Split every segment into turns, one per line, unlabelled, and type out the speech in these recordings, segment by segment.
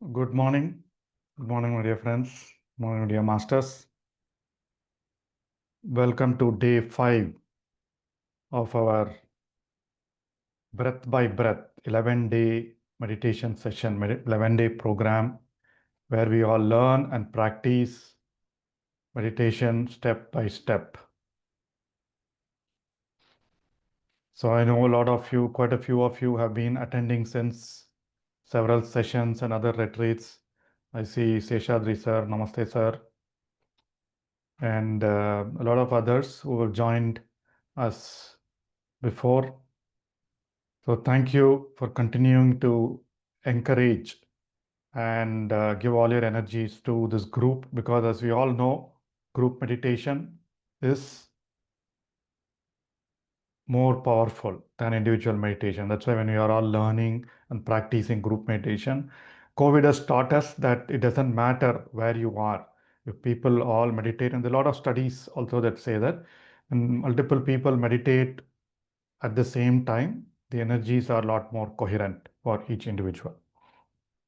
Good morning. Good morning, my dear friends. Good morning, my dear masters. Welcome to day 5 of our breath by breath 11-day meditation session, 11-day program where we all learn and practice meditation step by step. So I know a lot of you, quite a few of you have been attending since several sessions and other retreats. I see Seshadri sir, Namaste sir, and a lot of others who have joined us before. So thank you for continuing to encourage and give all your energies to this group, because as we all know, group meditation is more powerful than individual meditation. That's why when we are all learning and practicing group meditation, COVID has taught us that it doesn't matter where you are. If people all meditate, and there are a lot of studies also that say that when multiple people meditate at the same time, the energies are a lot more coherent for each individual.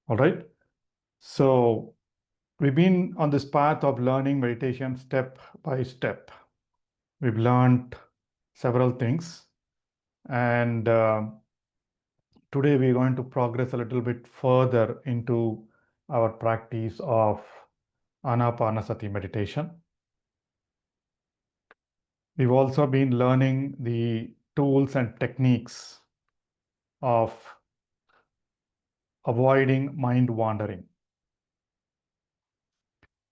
All right. So we've been on this path of learning meditation step by step. We've learned several things, and today we're going to progress a little bit further into our practice of Anapanasati meditation. We've also been learning the tools and techniques of avoiding mind wandering.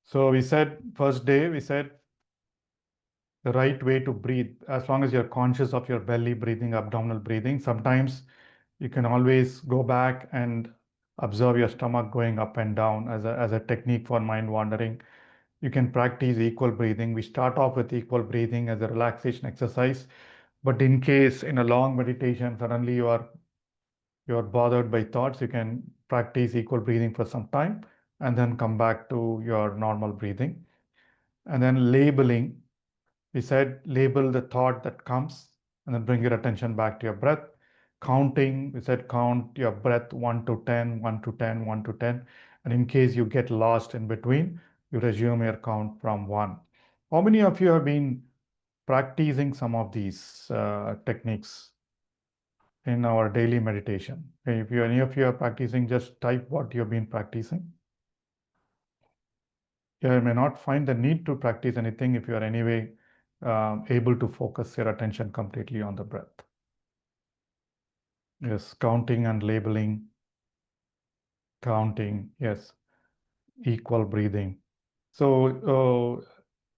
So we said, first day, we said the right way to breathe, as long as you're conscious of your belly breathing, abdominal breathing. Sometimes you can always go back and observe your stomach going up and down as a technique for mind wandering. You can practice equal breathing. We start off with equal breathing as a relaxation exercise. But in case in a long meditation, suddenly you're bothered by thoughts, you can practice equal breathing for some time and then come back to your normal breathing. And then labeling. We said label the thought that comes and then bring your attention back to your breath. Counting, we said count your breath 1 to 10, 1 to 10, 1 to 10. And in case you get lost in between, you resume your count from 1. How many of you have been practicing some of these techniques in our daily meditation? If any of you are practicing, just type what you've been practicing. You may not find the need to practice anything if you are anyway able to focus your attention completely on the breath. Yes, counting and labeling, counting, yes, equal breathing. So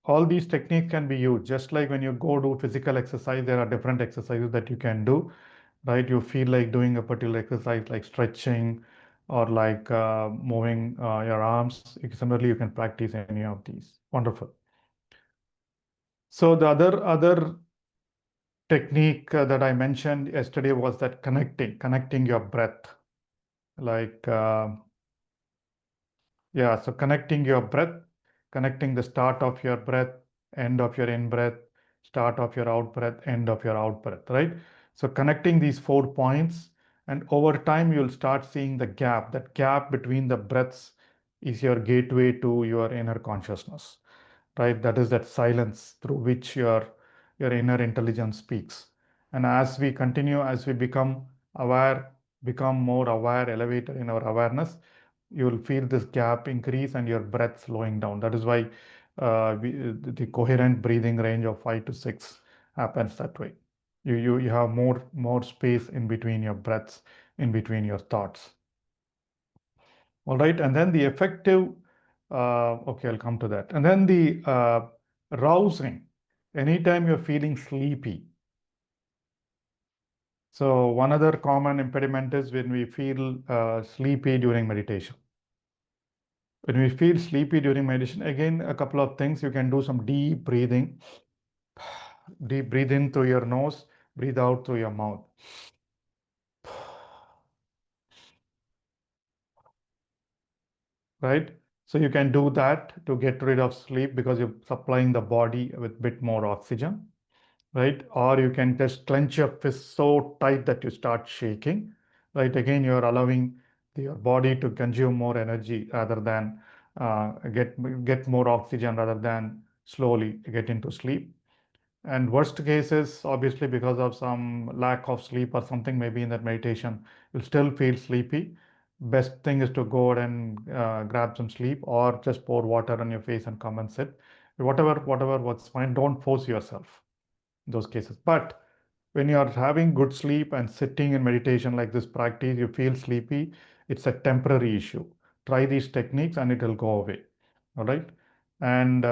all these techniques can be used, just like when you go do physical exercise, there are different exercises that you can do, right? You feel like doing a particular exercise like stretching or like moving your arms. Similarly, you can practice any of these. Wonderful. So the other technique that I mentioned yesterday was that connecting your breath. Like, yeah, so connecting your breath, connecting the start of your breath, end of your in breath, start of your out breath, end of your out breath, right? So connecting these 4 points, and over time you'll start seeing the gap. That gap between the breaths is your gateway to your inner consciousness, right? That is that silence through which your inner intelligence speaks. And as we continue, as we become aware, become more aware, elevated in our awareness, you will feel this gap increase and your breath slowing down. That is why the coherent breathing range of 5 to 6 happens that way. You have more space in between your breaths, in between your thoughts. All right, and then the effective, okay, I'll come to that. And then the rousing, anytime you're feeling sleepy. So one other common impediment is when we feel sleepy during meditation. When we feel sleepy during meditation, again, a couple of things. You can do some deep breathing. Deep breathe in through your nose, breathe out through your mouth. Right? So you can do that to get rid of sleep because you're supplying the body with a bit more oxygen. Right? Or you can just clench your fist so tight that you start shaking. Right? Again, you're allowing your body to consume more energy rather than get more oxygen rather than slowly get into sleep. And worst cases, obviously, because of some lack of sleep or something, maybe in that meditation, you'll still feel sleepy. Best thing is to go out and grab some sleep or just pour water on your face and come and sit. Whatever works fine. Don't force yourself in those cases. But when you are having good sleep and sitting in meditation like this practice, you feel sleepy, it's a temporary issue. Try these techniques and it will go away. All right. And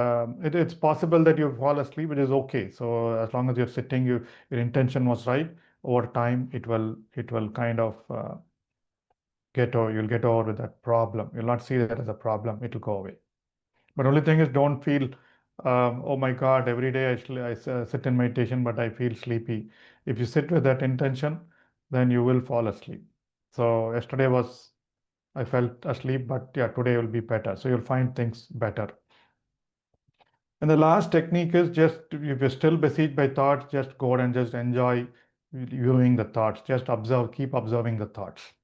it's possible that you fall asleep, it is okay. So as long as you're sitting, your intention was right. Over time, it will kind of you'll get over with that problem. You'll not see that as a problem. It'll go away. But only thing is, don't feel, oh my God, every day I sit in meditation, but I feel sleepy. If you sit with that intention, then you will fall asleep. So yesterday I felt asleep, but yeah, today will be better. So you'll find things better. And the last technique is just, if you're still besieged by thoughts, just go and just enjoy viewing the thoughts. Just observe, keep observing the thoughts,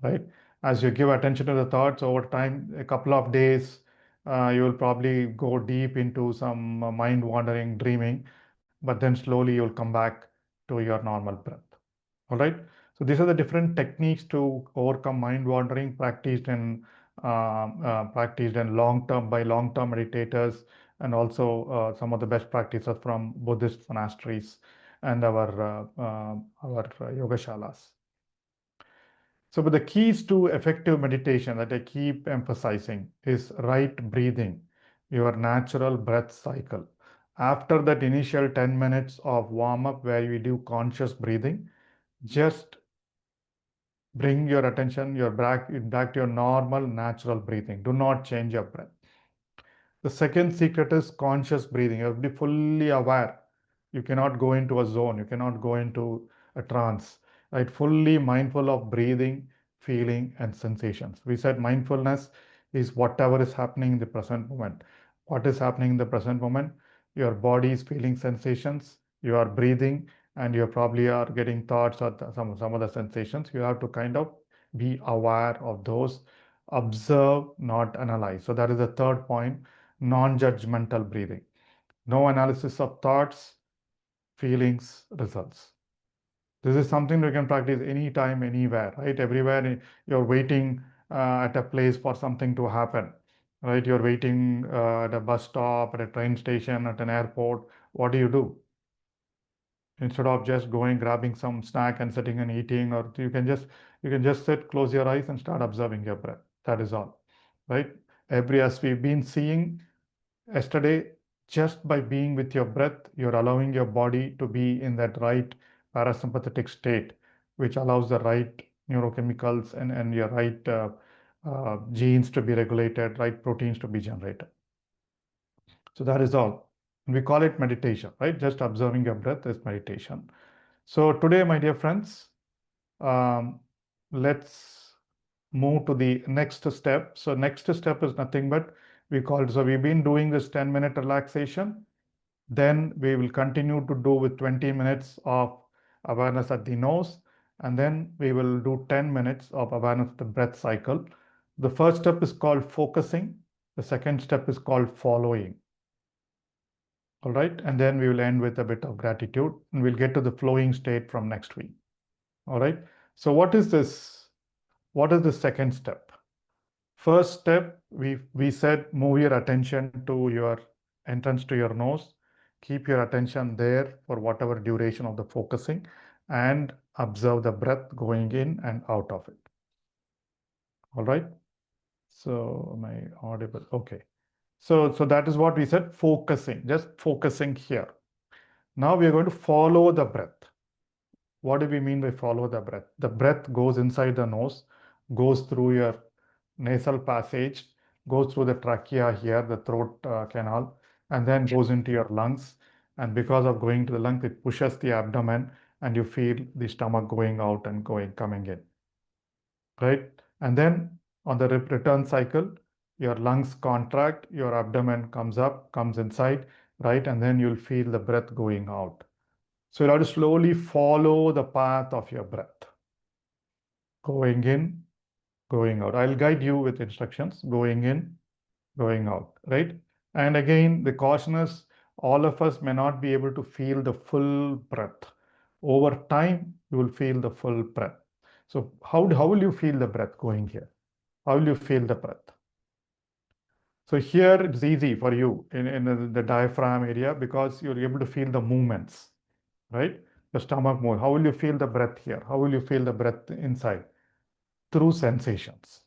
right? As you give attention to the thoughts over time, a couple of days, you will probably go deep into some mind wandering, dreaming, but then slowly you'll come back to your normal breath. All right. So these are the different techniques to overcome mind wandering practiced in long-term meditators, and also some of the best practices from Buddhist monasteries and our yoga shalas. So, but the keys to effective meditation that I keep emphasizing is right breathing, your natural breath cycle. After that initial 10 minutes of warm up where we do conscious breathing, just bring your attention, your back to your normal natural breathing. Do not change your breath. The second secret is conscious breathing. You have to be fully aware. You cannot go into a zone. You cannot go into a trance. Right? Fully mindful of breathing, feeling, and sensations. We said mindfulness is whatever is happening in the present moment. What is happening in the present moment? Your body is feeling sensations. You are breathing, and you probably are getting thoughts or some other sensations. You have to kind of be aware of those. Observe, not analyze. So that is the third point, non-judgmental breathing. No analysis of thoughts, feelings, results. This is something you can practice anytime, anywhere, right? Everywhere you're waiting at a place for something to happen, right? You're waiting at a bus stop, at a train station, at an airport. What do? Instead of just going, grabbing some snack and sitting and eating, or you can just sit, close your eyes and start observing your breath. That is all, right? As we've been seeing yesterday, just by being with your breath, you're allowing your body to be in that right parasympathetic state, which allows the right neurochemicals and your right genes to be regulated, right proteins to be generated. So that is all. We call it meditation, right? Just observing your breath is meditation. So today, my dear friends, um, let's move to the next step. So next step is nothing but so we've been doing this 10-minute relaxation. Then we will continue to do with 20 minutes of awareness at the nose. And then we will do 10 minutes of awareness of the breath cycle. The first step is called focusing. The second step is called following. All right. And then we will end with a bit of gratitude, and we'll get to the flowing state from next week. All right. So what is this? What is the second step? First step, we said move your attention to your entrance to your nose. Keep your attention there for whatever duration of the focusing, and observe the breath going in and out of it. All right. So am I audible? Okay. So that is what we said, focusing, just focusing here. Now we are going to follow the breath. What do we mean by follow the breath? The breath goes inside the nose, goes through your nasal passage, goes through the trachea here, the throat canal, and then goes into your lungs. And because of going to the lungs, it pushes the abdomen, and you feel the stomach going out and coming in, right? And then on the return cycle, your lungs contract, your abdomen comes up, comes inside, right? And then you'll feel the breath going out. So you have to slowly follow the path of your breath. Going in, going out. I'll guide you with instructions, going in, going out, right? And again, the caution is all of us may not be able to feel the full breath. Over time, you will feel the full breath. So how will you feel the breath going here? How will you feel the breath? So here it's easy for you in the diaphragm area because you're able to feel the movements, right? The stomach move. How will you feel the breath here? How will you feel the breath inside? Through sensations,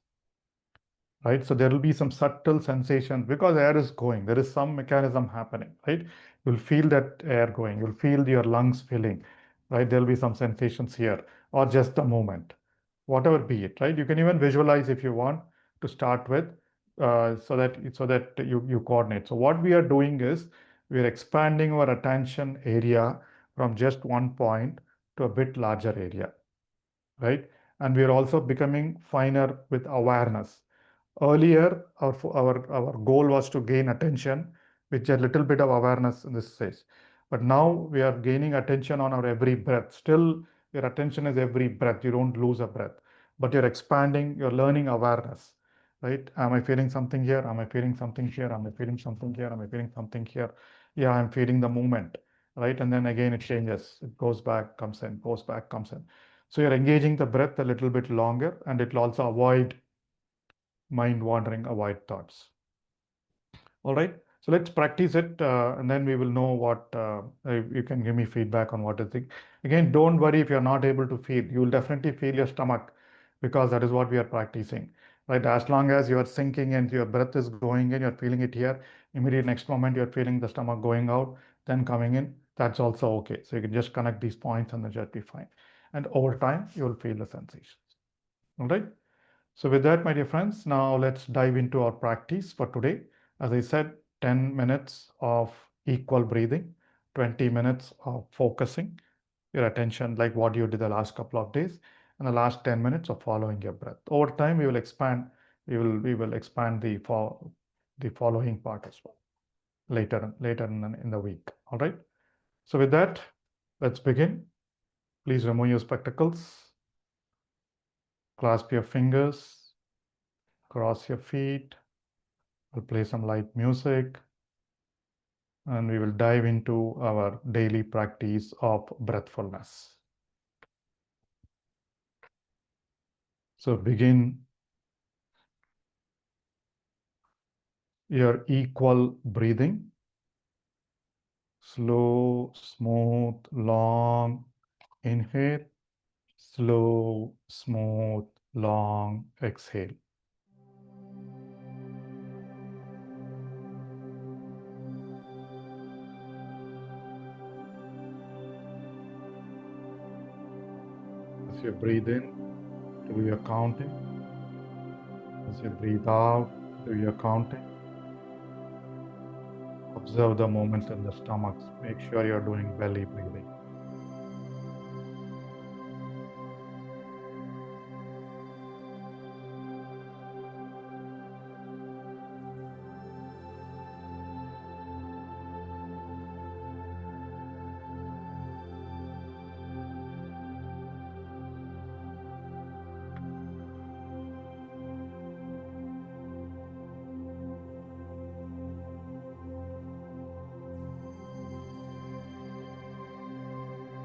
right? So there will be some subtle sensations because air is going. There is some mechanism happening, right? You'll feel that air going. You'll feel your lungs filling, right? There'll be some sensations here or just a movement, whatever be it, right? You can even visualize if you want to start with, so that you coordinate. So what we are doing is we are expanding our attention area from just one point to a bit larger area, right? And we are also becoming finer with awareness. Earlier, our goal was to gain attention with a little bit of awareness in this stage. But now we are gaining attention on our every breath. Still, your attention is every breath. You don't lose a breath, but you're expanding, you're learning awareness, right? Am I feeling something here? Am I feeling something here? Am I feeling something here? Am I feeling something here? Yeah, I'm feeling the movement, right? And then again, it changes. It goes back, comes in, goes back, comes in. So you're engaging the breath a little bit longer, and it will also avoid mind wandering, avoid thoughts. All right. So let's practice it, and then we will know what you can give me feedback on what is it. Again, don't worry if you're not able to feel. You will definitely feel your stomach because that is what we are practicing. Right. As long as you are sinking and your breath is going in, you're feeling it here. Immediate next moment, you're feeling the stomach going out, then coming in. That's also okay. So you can just connect these points and then just be fine. And over time, you will feel the sensations. All right. So with that, my dear friends, now let's dive into our practice for today. As I said, 10 minutes of equal breathing, 20 minutes of focusing your attention like what you did the last couple of days, and the last 10 minutes of following your breath. Over time, we will expand, we will expand the following part as well later in the week. All right. So with that, let's begin. Please remove your spectacles, clasp your fingers, cross your feet. We'll play some light music and we will dive into our daily practice of breathfulness. So begin your equal breathing. Slow, smooth, long inhale. Slow, smooth, long exhale. As you breathe in, do your counting. As you breathe out, do your counting. Observe the movement in the stomach. Make sure you're doing belly breathing.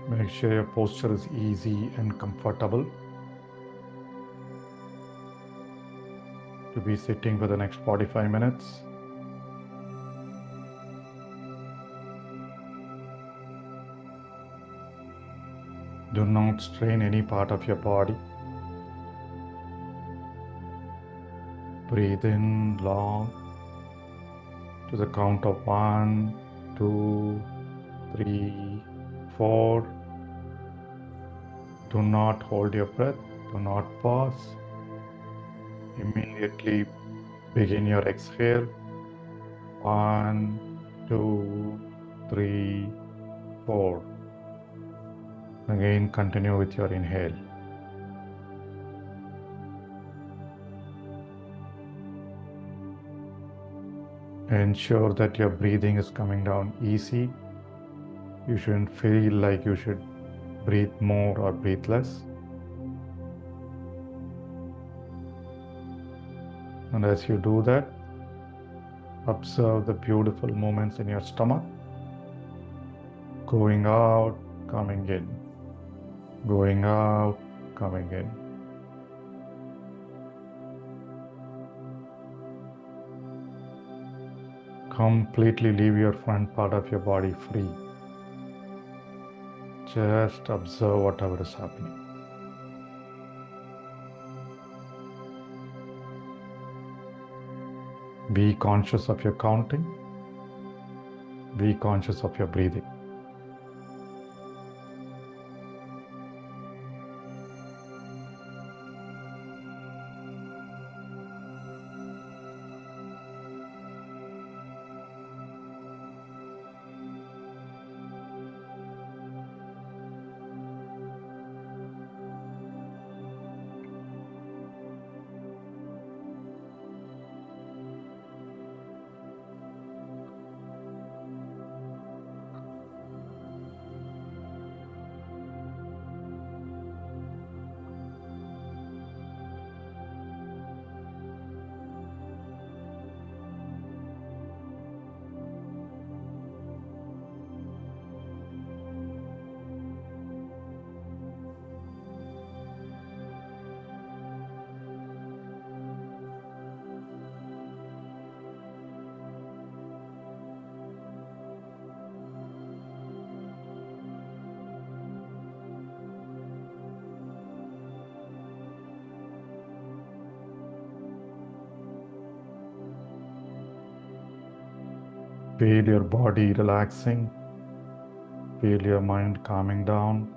Make sure your posture is easy and comfortable to be sitting for the next 45 minutes. Do not strain any part of your body. Breathe in long to the count of 1, 2, 3, 4. Do not hold your breath. Do not pause. Immediately begin your exhale. 1, 2, 3, 4. Again, continue with your inhale. Ensure that your breathing is coming down easy. You shouldn't feel like you should breathe more or breathe less. And as you do that, observe the beautiful movements in your stomach, going out, coming in, going out, coming in. Completely leave your front part of your body free. Just observe whatever is happening. Be conscious of your counting. Be conscious of your breathing. Feel your body relaxing. Feel your mind calming down.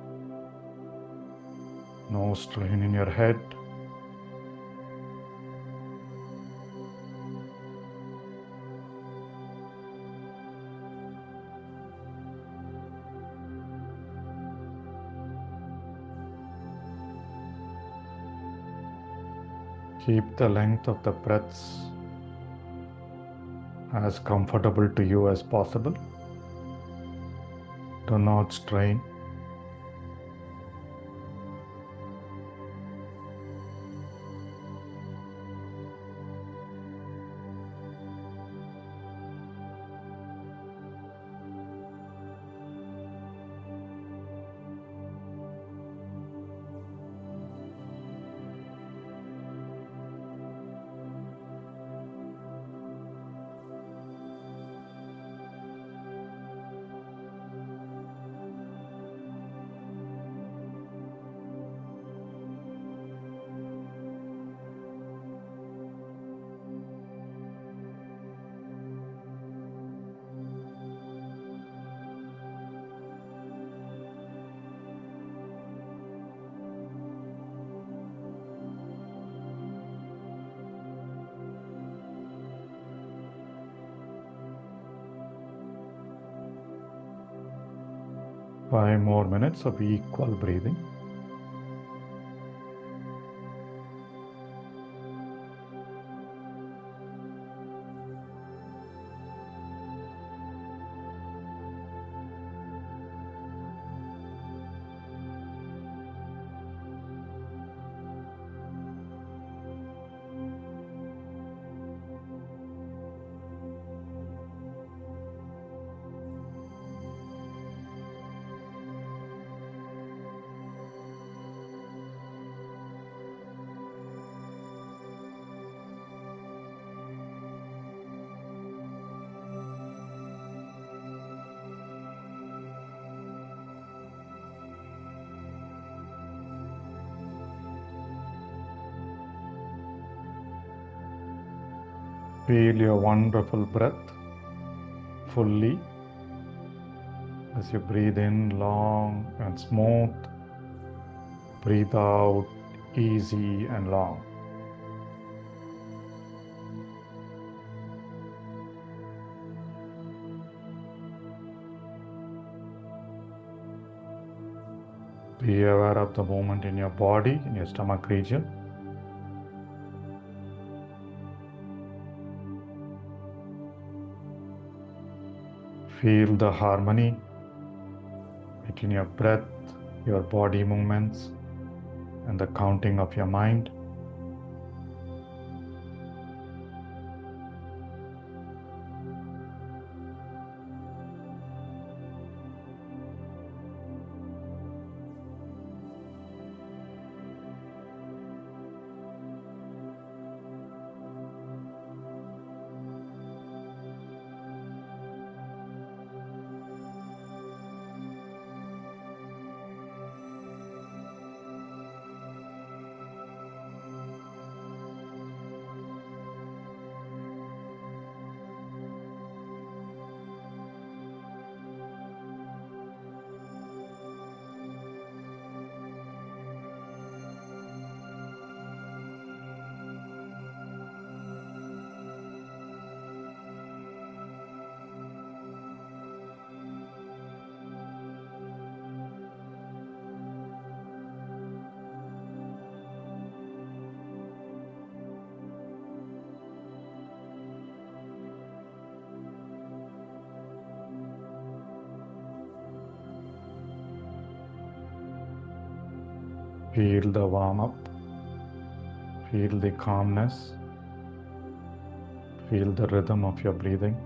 No strain in your head. Keep the length of the breaths as comfortable to you as possible. Do not strain. Five more minutes of equal breathing. Feel your wonderful breath fully as you breathe in long and smooth. Breathe out easy and long. Be aware of the movement in your body, in your stomach region. Feel the harmony between your breath, your body movements, and the counting of your mind. Feel the warm up. Feel the calmness. Feel the rhythm of your breathing.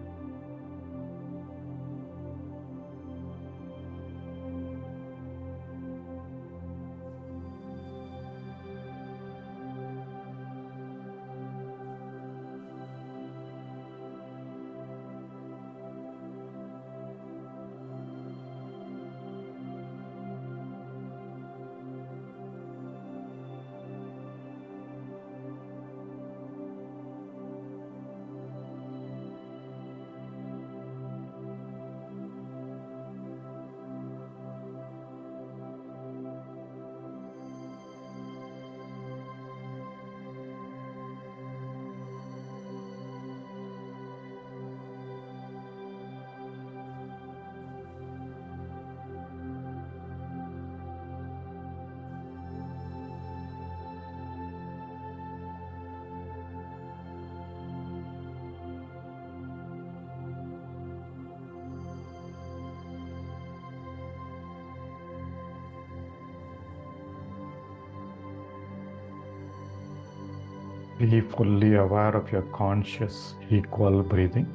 Be fully aware of your conscious, equal breathing.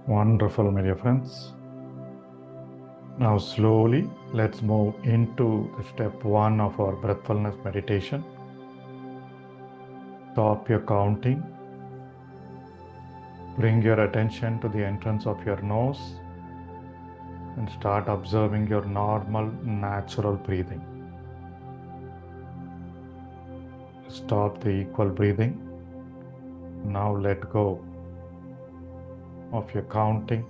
Wonderful, my dear friends. Now slowly, let's move into the step 1 of our breathfulness meditation. Stop your counting. Bring your attention to the entrance of your nose and start observing your normal, natural breathing. Stop the equal breathing. Now let go of your counting.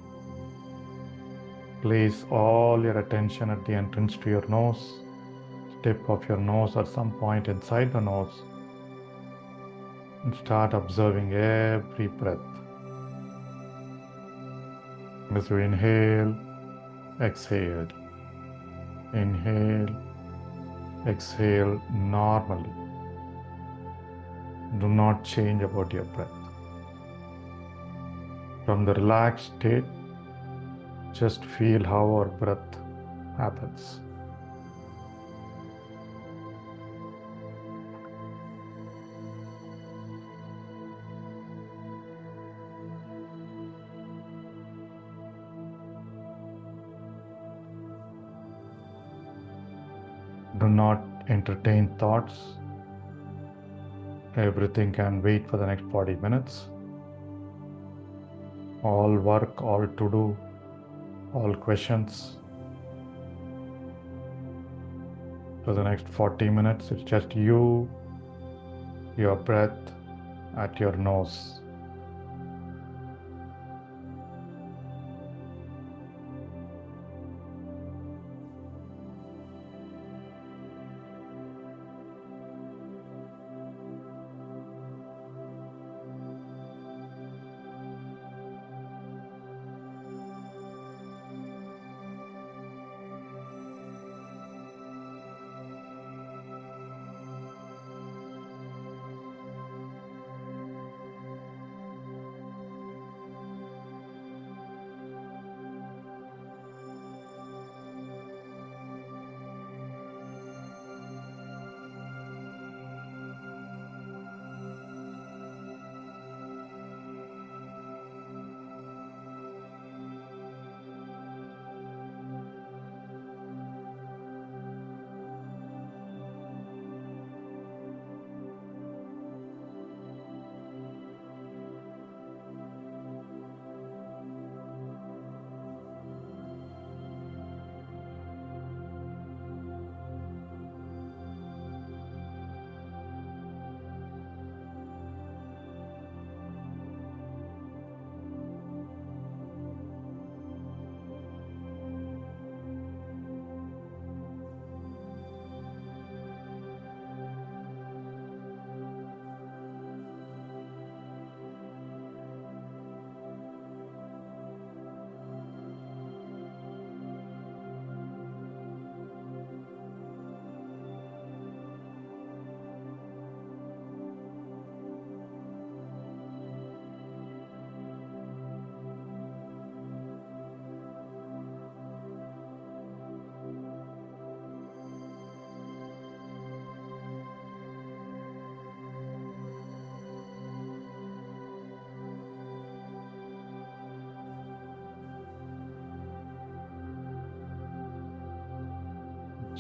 Place all your attention at the entrance to your nose, tip of your nose or some point inside the nose, and start observing every breath. As you inhale, exhale. Inhale, exhale normally. Do not change about your breath. From the relaxed state, just feel how our breath happens. Do not entertain thoughts. Everything can wait for the next 40 minutes. All work, all to do, all questions. For the next 40 minutes, it's just you, your breath at your nose.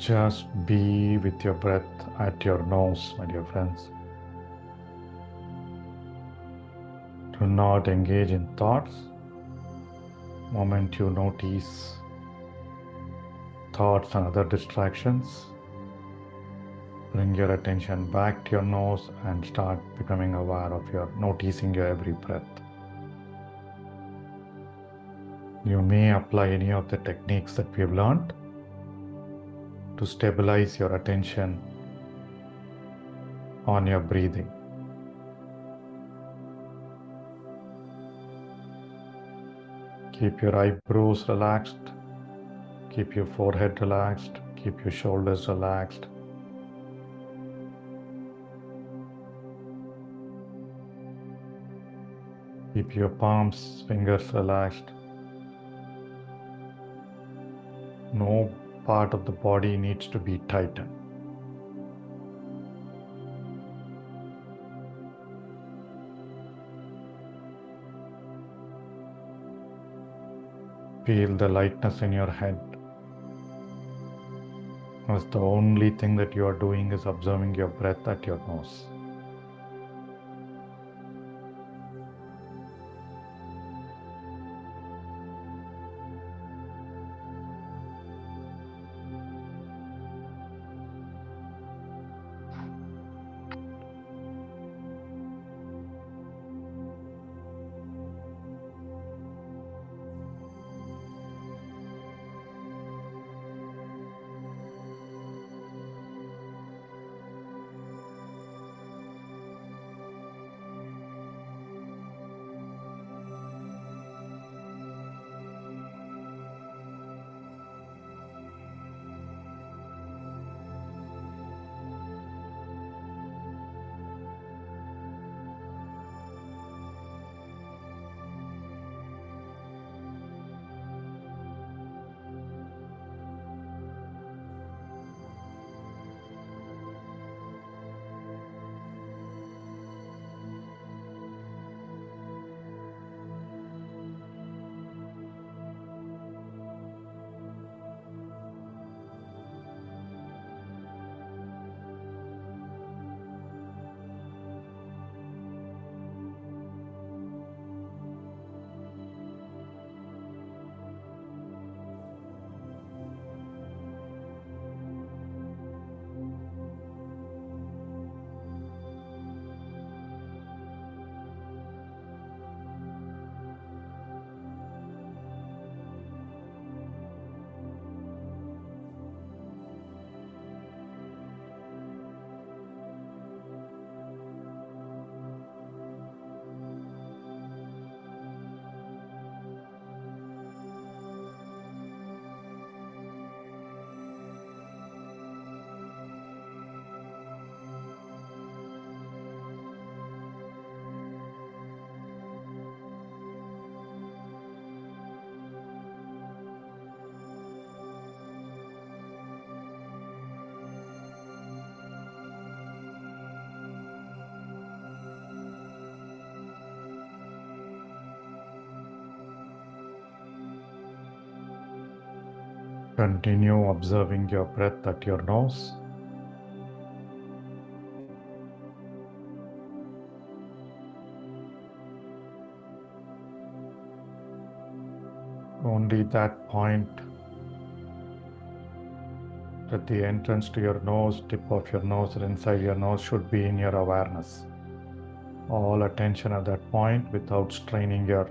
Just be with your breath at your nose, my dear friends. Do not engage in thoughts. Moment you notice thoughts and other distractions, bring your attention back to your nose and start becoming aware of noticing your every breath. You may apply any of the techniques that we have learned to stabilize your attention on your breathing. Keep your eyebrows relaxed. Keep your forehead relaxed. Keep your shoulders relaxed. Keep your palms, fingers relaxed. No part of the body needs to be tightened. Feel the lightness in your head, as the only thing that you are doing is observing your breath at your nose. Continue observing your breath at your nose. Only that point at the entrance to your nose, tip of your nose or inside your nose should be in your awareness. All attention at that point without straining your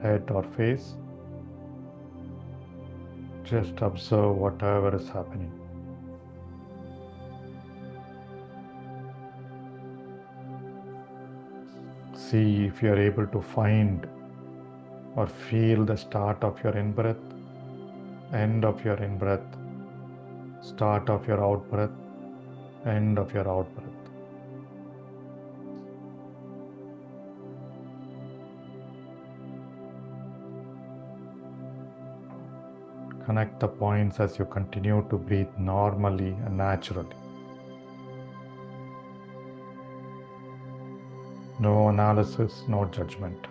head or face. Just observe whatever is happening. See if you are able to find or feel the start of your in-breath, end of your in-breath, start of your out-breath, end of your out-breath. Connect the points as you continue to breathe normally and naturally. No analysis, no judgment.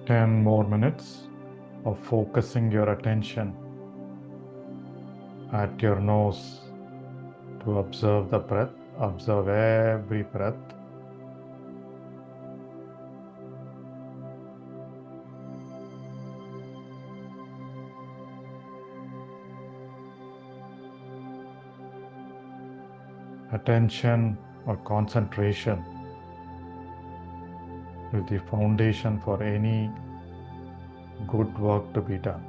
10 more minutes of focusing your attention at your nose to observe the breath. Observe every breath. Attention or concentration is the foundation for any good work to be done.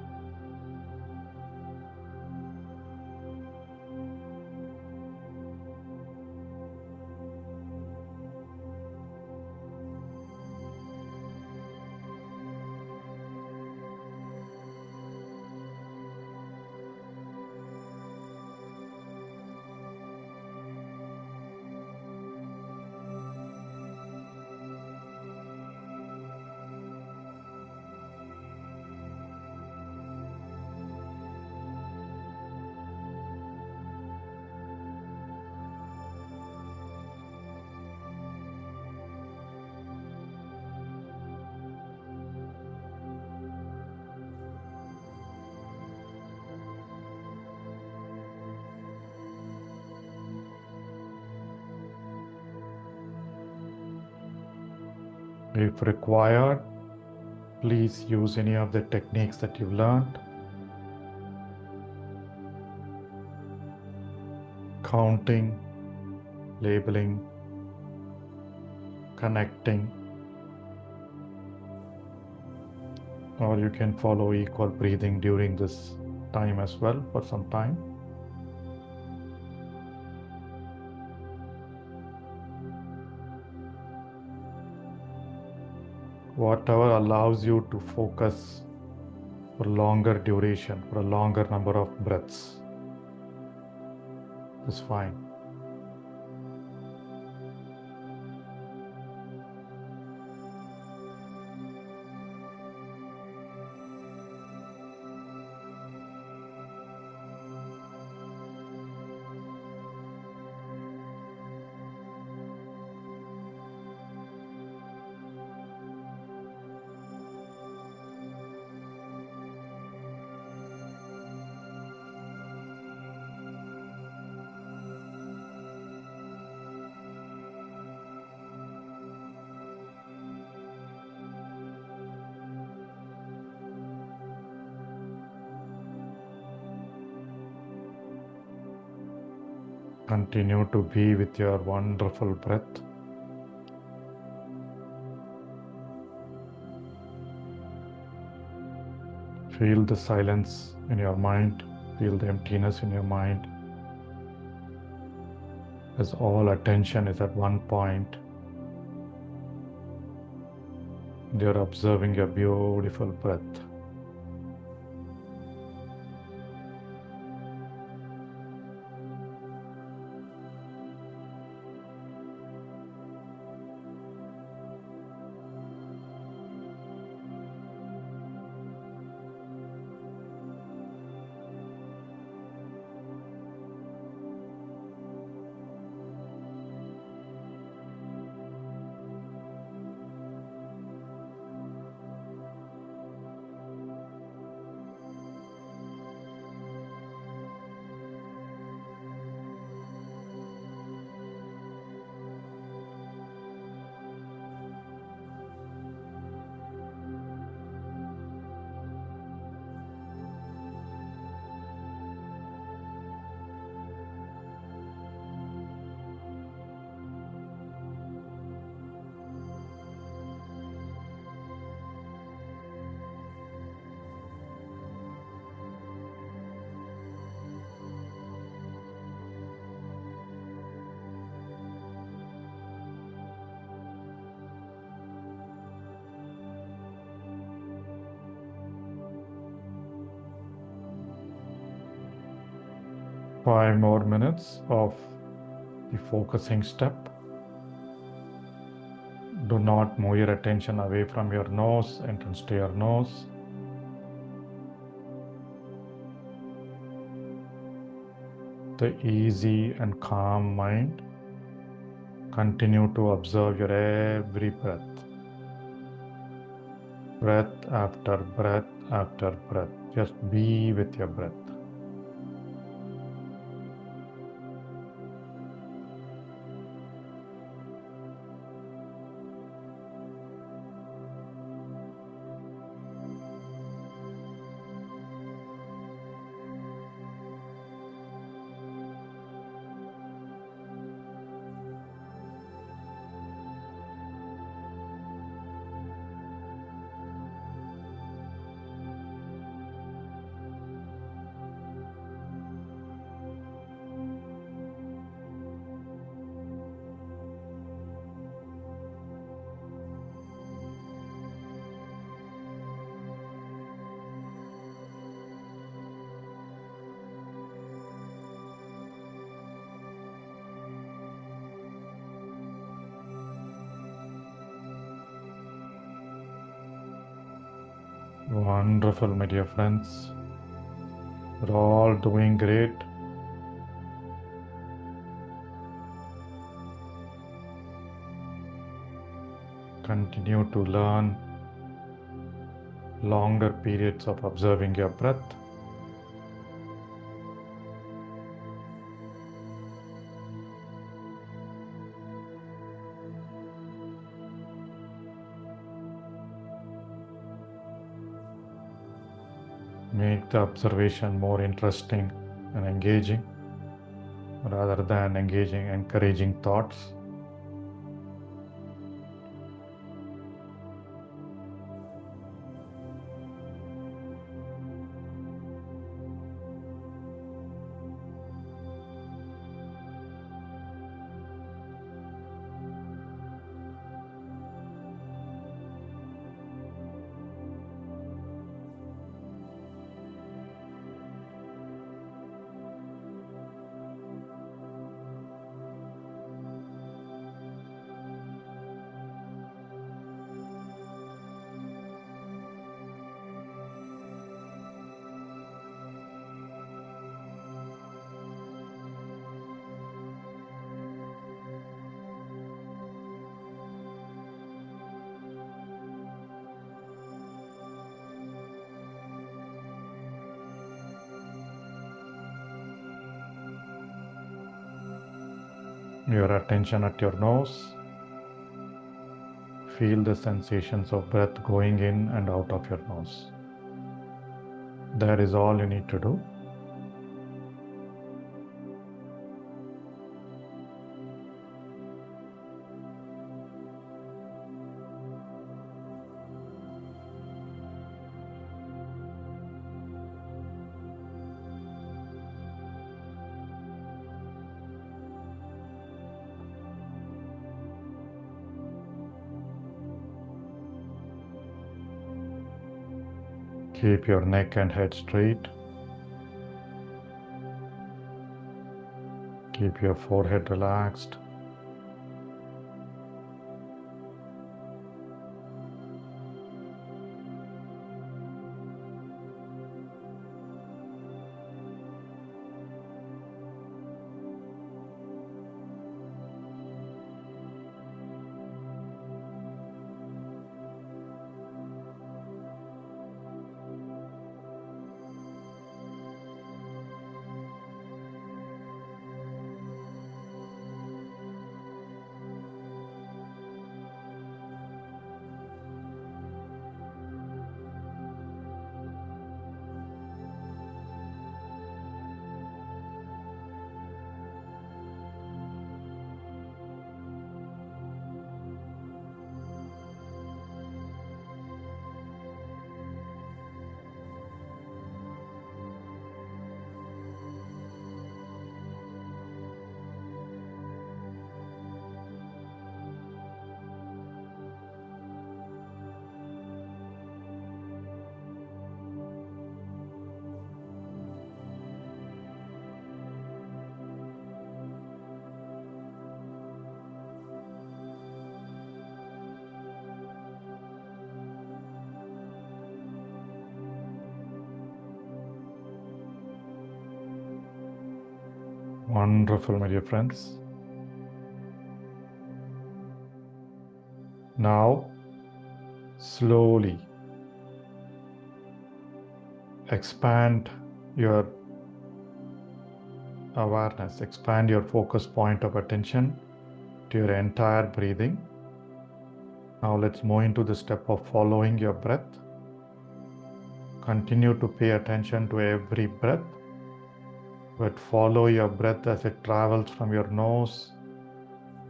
If required, please use any of the techniques that you've learned. Counting, labeling, connecting, or you can follow equal breathing during this time as well for some time. Whatever allows you to focus for longer duration, for a longer number of breaths is fine. Continue to be with your wonderful breath. Feel the silence in your mind. Feel the emptiness in your mind. As all attention is at one point, you're observing your beautiful breath. Five more minutes of the focusing step. Do not move your attention away from your nose, entrance to your nose. The easy and calm mind. Continue to observe your every breath. Breath after breath after breath. Just be with your breath. Wonderful, my dear friends. We're all doing great. Continue to learn longer periods of observing your breath. Make the observation more interesting and engaging rather than encouraging thoughts. Your attention at your nose. Feel the sensations of breath going in and out of your nose. That is all you need to do. Keep your neck and head straight. Keep your forehead relaxed. Wonderful, my dear friends. Now, slowly expand your awareness, expand your focus point of attention to your entire breathing. Now let's move into the step of following your breath. Continue to pay attention to every breath, but follow your breath as it travels from your nose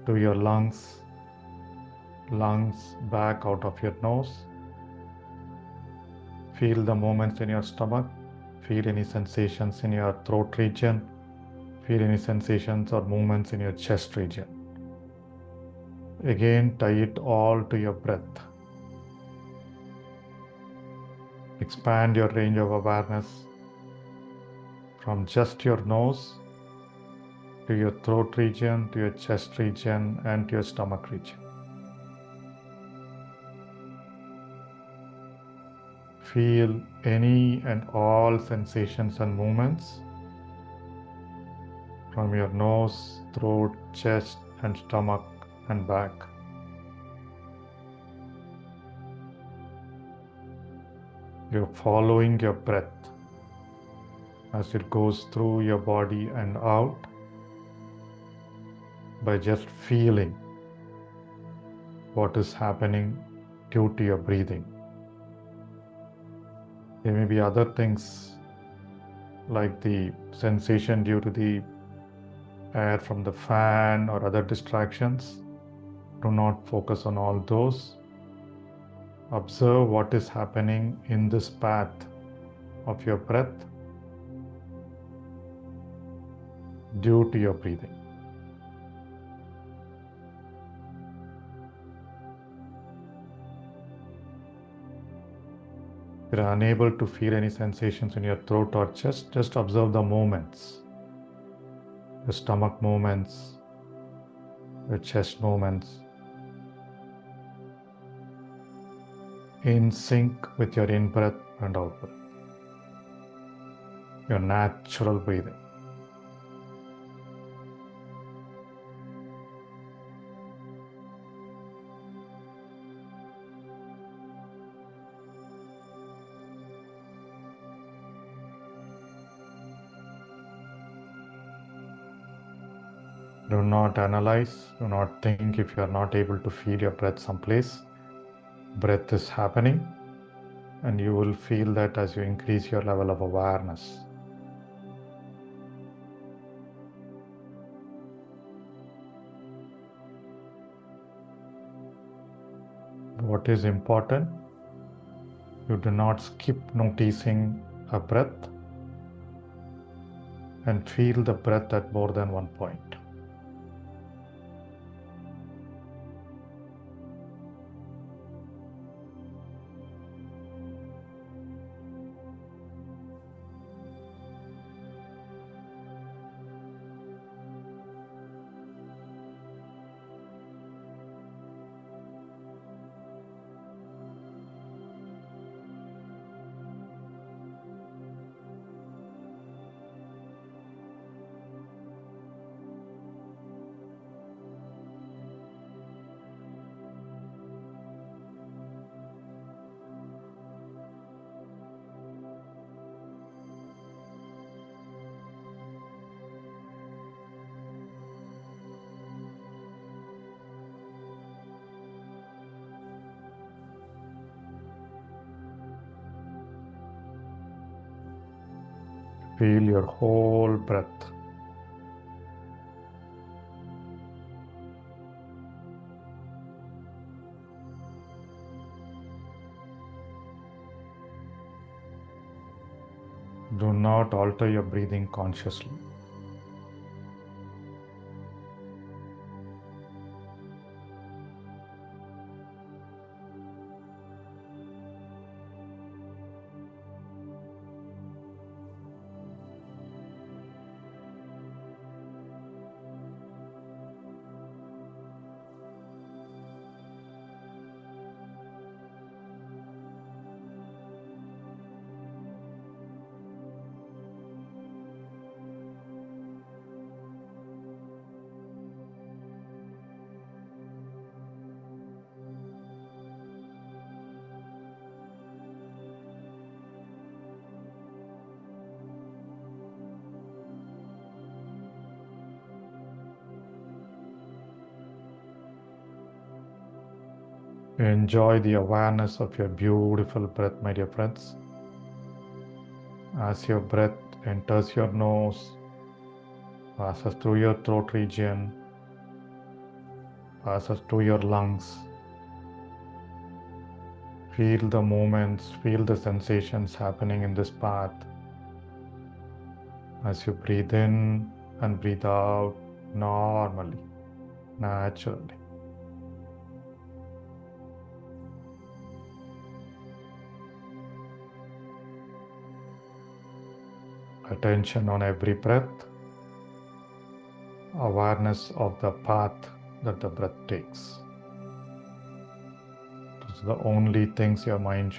to your lungs back out of your nose. Feel the movements in your stomach. Feel any sensations in your throat region. Feel any sensations or movements in your chest region. Again, tie it all to your breath. Expand your range of awareness from just your nose to your throat region, to your chest region, and to your stomach region. Feel any and all sensations and movements from your nose, throat, chest, and stomach and back. You're following your breath as it goes through your body and out by just feeling what is happening due to your breathing. There may be other things like the sensation due to the air from the fan or other distractions. Do not focus on all those. Observe what is happening in this path of your breath due to your breathing. If you are unable to feel any sensations in your throat or chest, just observe the movements, the stomach movements, the chest movements, in sync with your in-breath and out-breath, your natural breathing. Do not analyze, do not think if you are not able to feel your breath someplace. Breath is happening, and you will feel that as you increase your level of awareness. What is important? You do not skip noticing a breath and feel the breath at more than one point. Feel your whole breath. Do not alter your breathing consciously. Enjoy the awareness of your beautiful breath, my dear friends. As your breath enters your nose, passes through your throat region, passes through your lungs. Feel the movements, feel the sensations happening in this path. As you breathe in and breathe out normally, naturally. Attention on every breath, awareness of the path that the breath takes. Those are the only things your mind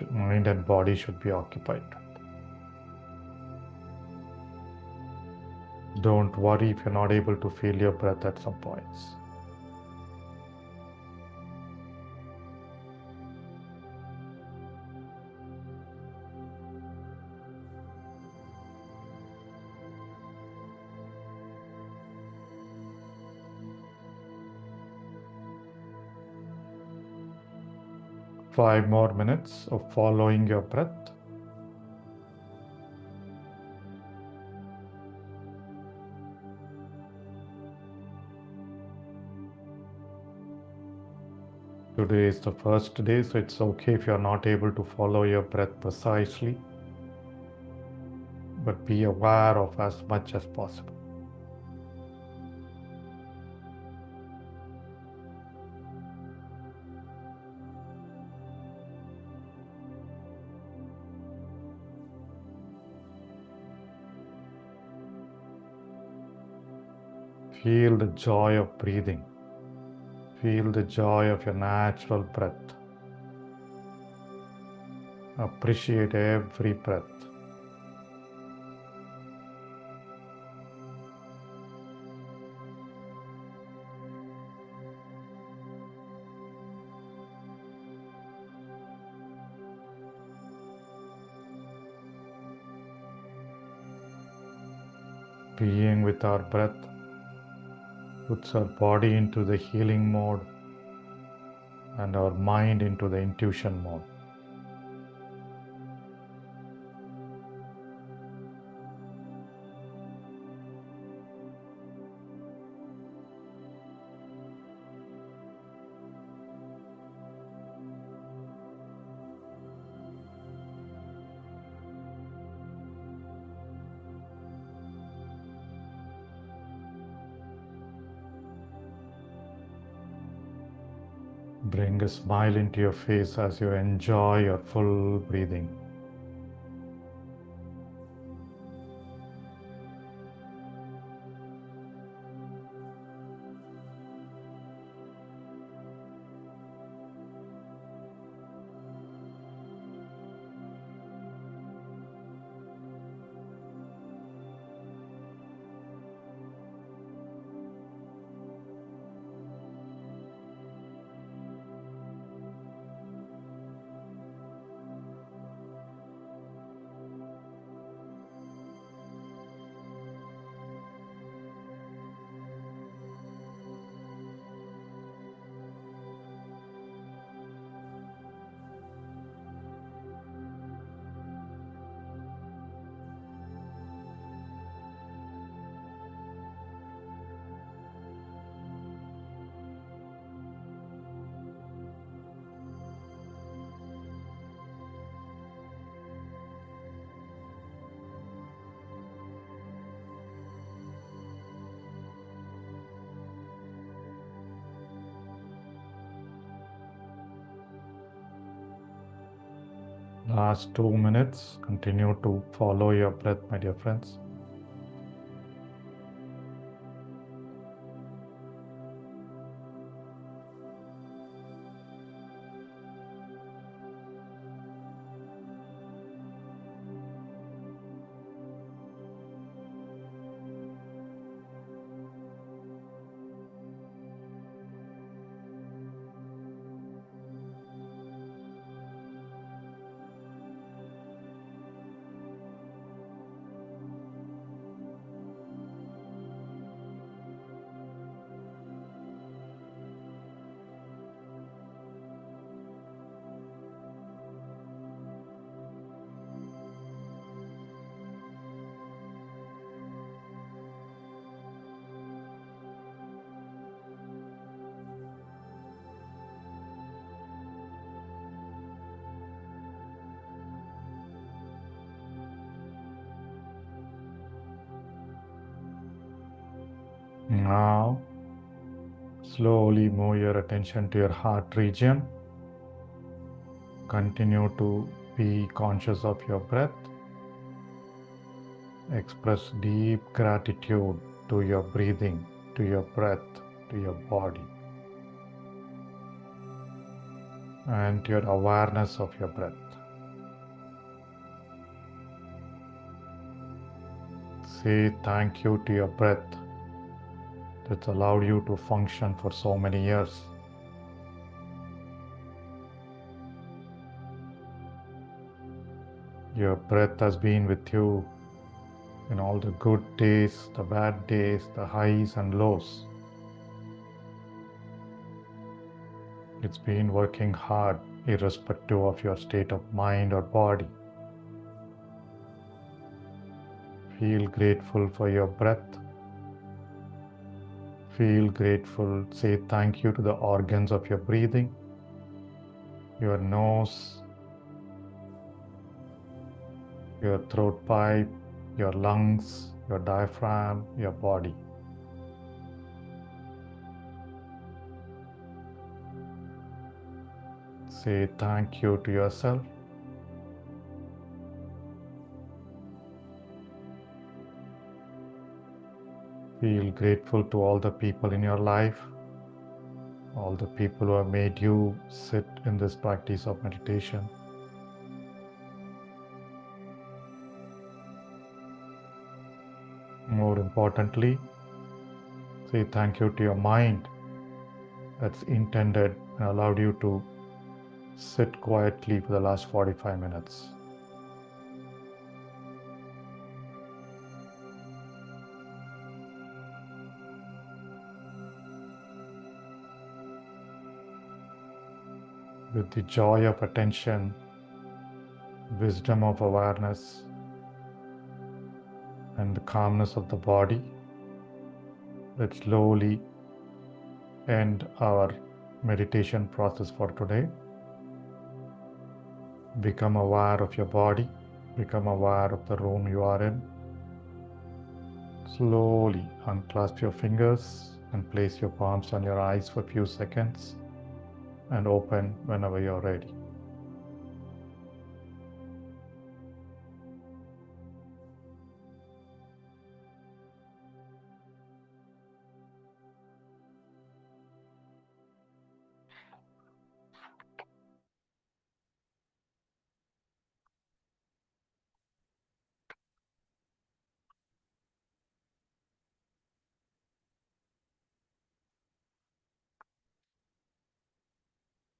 and body should be occupied with. Don't worry if you're not able to feel your breath at some points. Five more minutes of following your breath. Today is the first day, so it's okay if you're not able to follow your breath precisely, but be aware of as much as possible. Feel the joy of breathing. Feel the joy of your natural breath. Appreciate every breath. Being with our breath puts our body into the healing mode and our mind into the intuition mode. Bring a smile into your face as you enjoy your full breathing. Last 2 minutes, continue to follow your breath, my dear friends. Now, slowly move your attention to your heart region. Continue to be conscious of your breath. Express deep gratitude to your breathing, to your breath, to your body, and to your awareness of your breath. Say thank you to your breath that's allowed you to function for so many years. Your breath has been with you in all the good days, the bad days, the highs and lows. It's been working hard, irrespective of your state of mind or body. Feel grateful for your breath. Feel grateful. Say thank you to the organs of your breathing, your nose, your throat pipe, your lungs, your diaphragm, your body. Say thank you to yourself. Feel grateful to all the people in your life, all the people who have made you sit in this practice of meditation. More importantly, say thank you to your mind that's intended and allowed you to sit quietly for the last 45 minutes. With the joy of attention, wisdom of awareness, and the calmness of the body, let's slowly end our meditation process for today. Become aware of your body, become aware of the room you are in. Slowly unclasp your fingers and place your palms on your eyes for a few seconds and open whenever you're ready.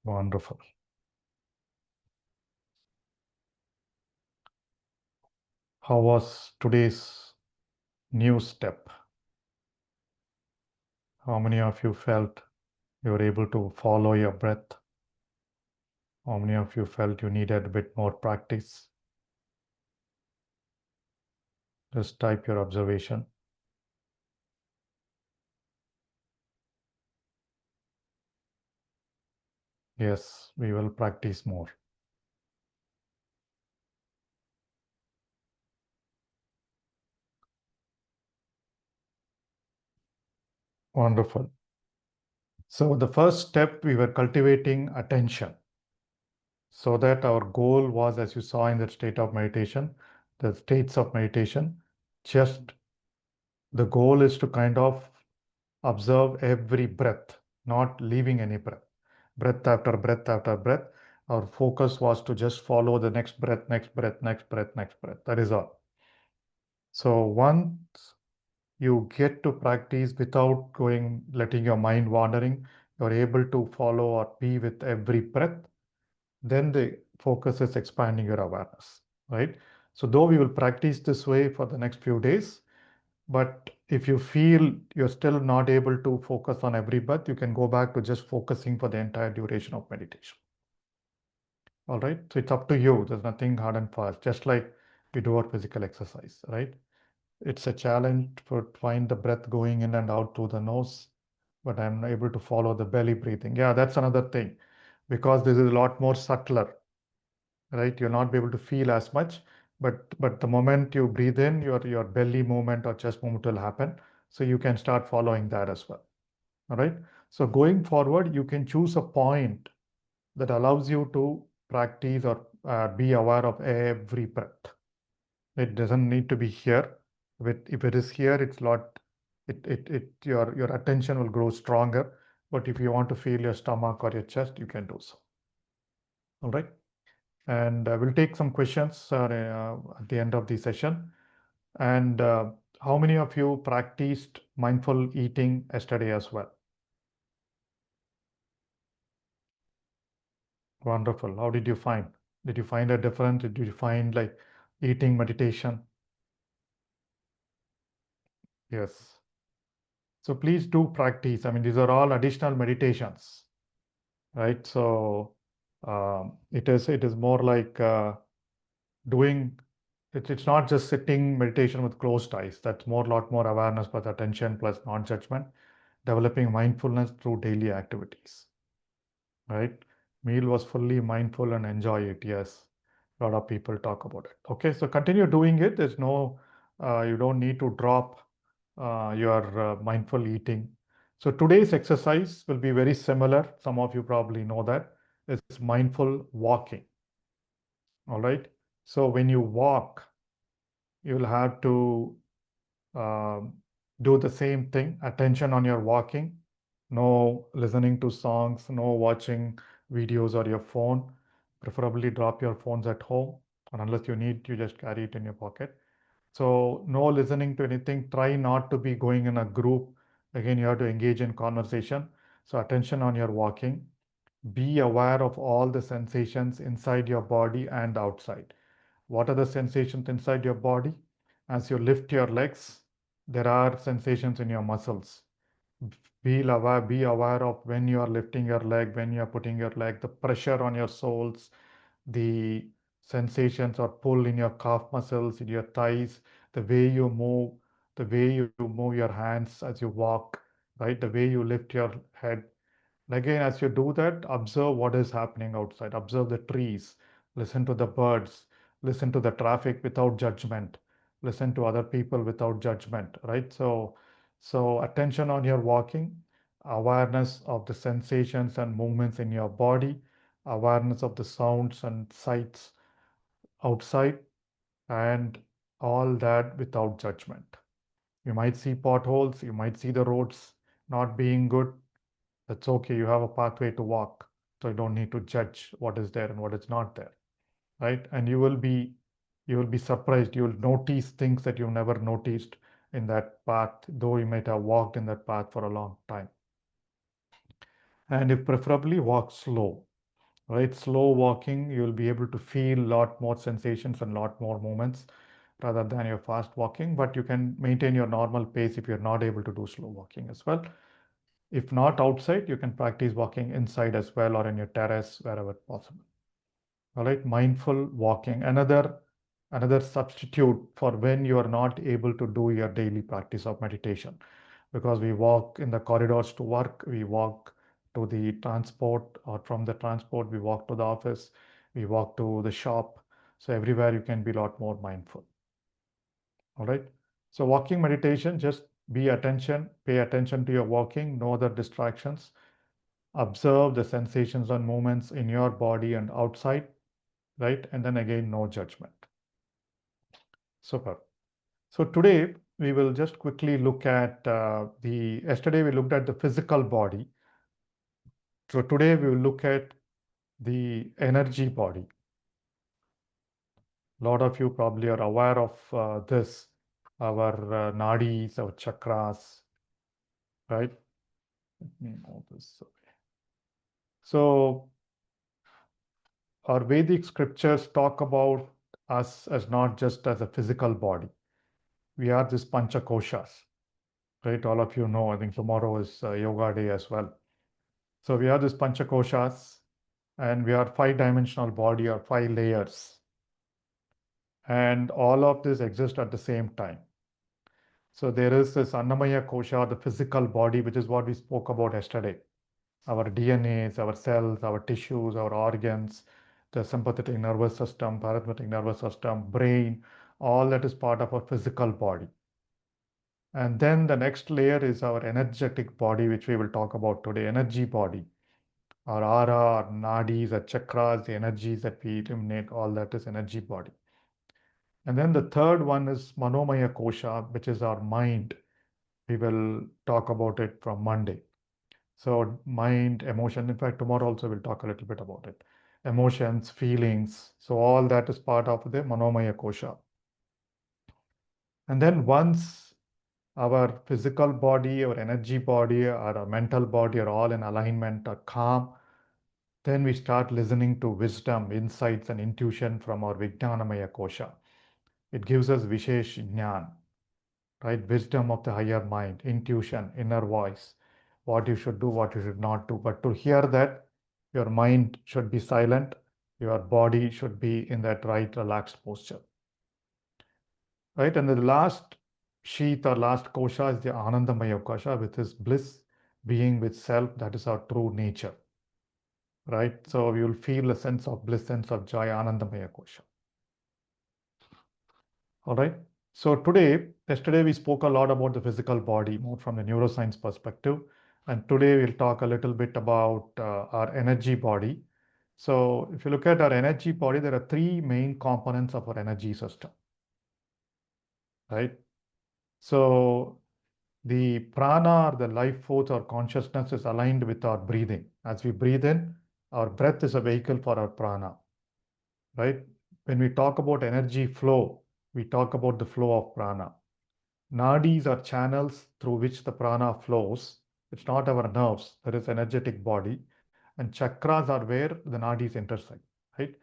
Wonderful. How was today's new step? How many of you felt you were able to follow your breath? How many of you felt you needed a bit more practice? Just type your observation. Yes, we will practice more. Wonderful. So the first step, we were cultivating attention. So that our goal was, as you saw in that state of meditation, the states of meditation, just the goal is to kind of observe every breath, not leaving any breath. Breath after breath after breath. Our focus was to just follow the next breath, next breath, next breath, next breath. That is all. So once you get to practice without letting your mind wandering, you're able to follow or be with every breath, then the focus is expanding your awareness, right? So though we will practice this way for the next few days, but if you feel you're still not able to focus on every breath, you can go back to just focusing for the entire duration of meditation. All right. So it's up to you. There's nothing hard and fast, just like we do our physical exercise, right? It's a challenge to find the breath going in and out through the nose, but I'm able to follow the belly breathing. Yeah, that's another thing, because this is a lot more subtler, right? You'll not be able to feel as much, but the moment you breathe in, your belly movement or chest movement will happen. So you can start following that as well. All right. So going forward, you can choose a point that allows you to practice or be aware of every breath. It doesn't need to be here. If it is here, it's lot. Your attention will grow stronger. But if you want to feel your stomach or your chest, you can do so. All right. And we'll take some questions at the end of the session. And how many of you practiced mindful eating yesterday as well? Wonderful. How did you find? Did you find a difference? Did you find like eating meditation? Yes. So please do practice. I mean, these are all additional meditations, right? So it is more like doing. It's not just sitting meditation with closed eyes. That's more lot more awareness plus attention plus non-judgment, developing mindfulness through daily activities, right? Meal was fully mindful and enjoy it. Yes, a lot of people talk about it. Okay, so continue doing it. There's no, you don't need to drop your mindful eating. So today's exercise will be very similar. Some of you probably know that. It's mindful walking. All right. So when you walk, you'll have to um, do the same thing. Attention on your walking. No listening to songs, no watching videos or your phone. Preferably drop your phones at home, or unless you need, you just carry it in your pocket. So no listening to anything. Try not to be going in a group. Again, you have to engage in conversation. So attention on your walking. Be aware of all the sensations inside your body and outside. What are the sensations inside your body? As you lift your legs, there are sensations in your muscles. Be aware of when you are lifting your leg, when you are putting your leg, the pressure on your soles, the sensations or pull in your calf muscles, in your thighs, the way you move, the way you move your hands as you walk, right? The way you lift your head. And again, as you do that, observe what is happening outside. Observe the trees, listen to the birds, listen to the traffic without judgment, listen to other people without judgment, right? So attention on your walking, awareness of the sensations and movements in your body, awareness of the sounds and sights outside, and all that without judgment. You might see potholes, you might see the roads not being good. That's okay. You have a pathway to walk. So you don't need to judge what is there and what is not there. Right. And you will be surprised. You will notice things that you've never noticed in that path, though you might have walked in that path for a long time. And if preferably walk slow. Right. Slow walking, you'll be able to feel a lot more sensations and a lot more moments rather than your fast walking. But you can maintain your normal pace if you're not able to do slow walking as well. If not outside, you can practice walking inside as well or in your terrace, wherever possible. All right, mindful walking, another substitute for when you are not able to do your daily practice of meditation. Because we walk in the corridors to work, we walk to the transport, or from the transport, we walk to the office, we walk to the shop. So everywhere you can be a lot more mindful. All right. So walking meditation, just pay attention to your walking, no other distractions. Observe the sensations and movements in your body and outside, right? And then again, no judgment. Super. So today we will just quickly look at yesterday we looked at the physical body. So today we will look at the energy body. A lot of you probably are aware of this, our nadis, our chakras, right? Let me move this away. So our Vedic scriptures talk about us as not just as a physical body. We are this panchakoshas, right? All of you know, I think tomorrow is yoga day as well. So we are this panchakoshas and we are five-dimensional body or five layers. And all of this exists at the same time. So there is this Annamaya kosha, the physical body, which is what we spoke about yesterday. Our DNAs, our cells, our tissues, our organs, the sympathetic nervous system, parasympathetic nervous system, brain, all that is part of our physical body. And then the next layer is our energetic body, which we will talk about today, energy body. Our aura, our nadis, our chakras, the energies that we eliminate, all that is energy body. And then the third one is Manomaya Kosha, which is our mind. We will talk about it from Monday. So mind, emotion, in fact, tomorrow also we'll talk a little bit about it. Emotions, feelings. So all that is part of the Manomaya Kosha. And then once our physical body, our energy body, our mental body are all in alignment, are calm, then we start listening to wisdom, insights, and intuition from our Vijnanamaya Kosha. It gives us Vishesh Jnana, right? Wisdom of the higher mind, intuition, inner voice, what you should do, what you should not do. But to hear that, your mind should be silent, your body should be in that right, relaxed posture, right? And the last sheath or last kosha is the Anandamaya kosha, which is bliss, being with self. That is our true nature, right? So you will feel a sense of bliss, sense of joy, Anandamaya kosha. All right. So yesterday we spoke a lot about the physical body, more from the neuroscience perspective. And today we'll talk a little bit about our energy body. So if you look at our energy body, there are three main components of our energy system, right? So the prana, or the life force or consciousness, is aligned with our breathing. As we breathe in, our breath is a vehicle for our prana, right? When we talk about energy flow, we talk about the flow of prana. Nadis are channels through which the prana flows. It's not our nerves, there is energetic body. And chakras are where the nadis intersect, right?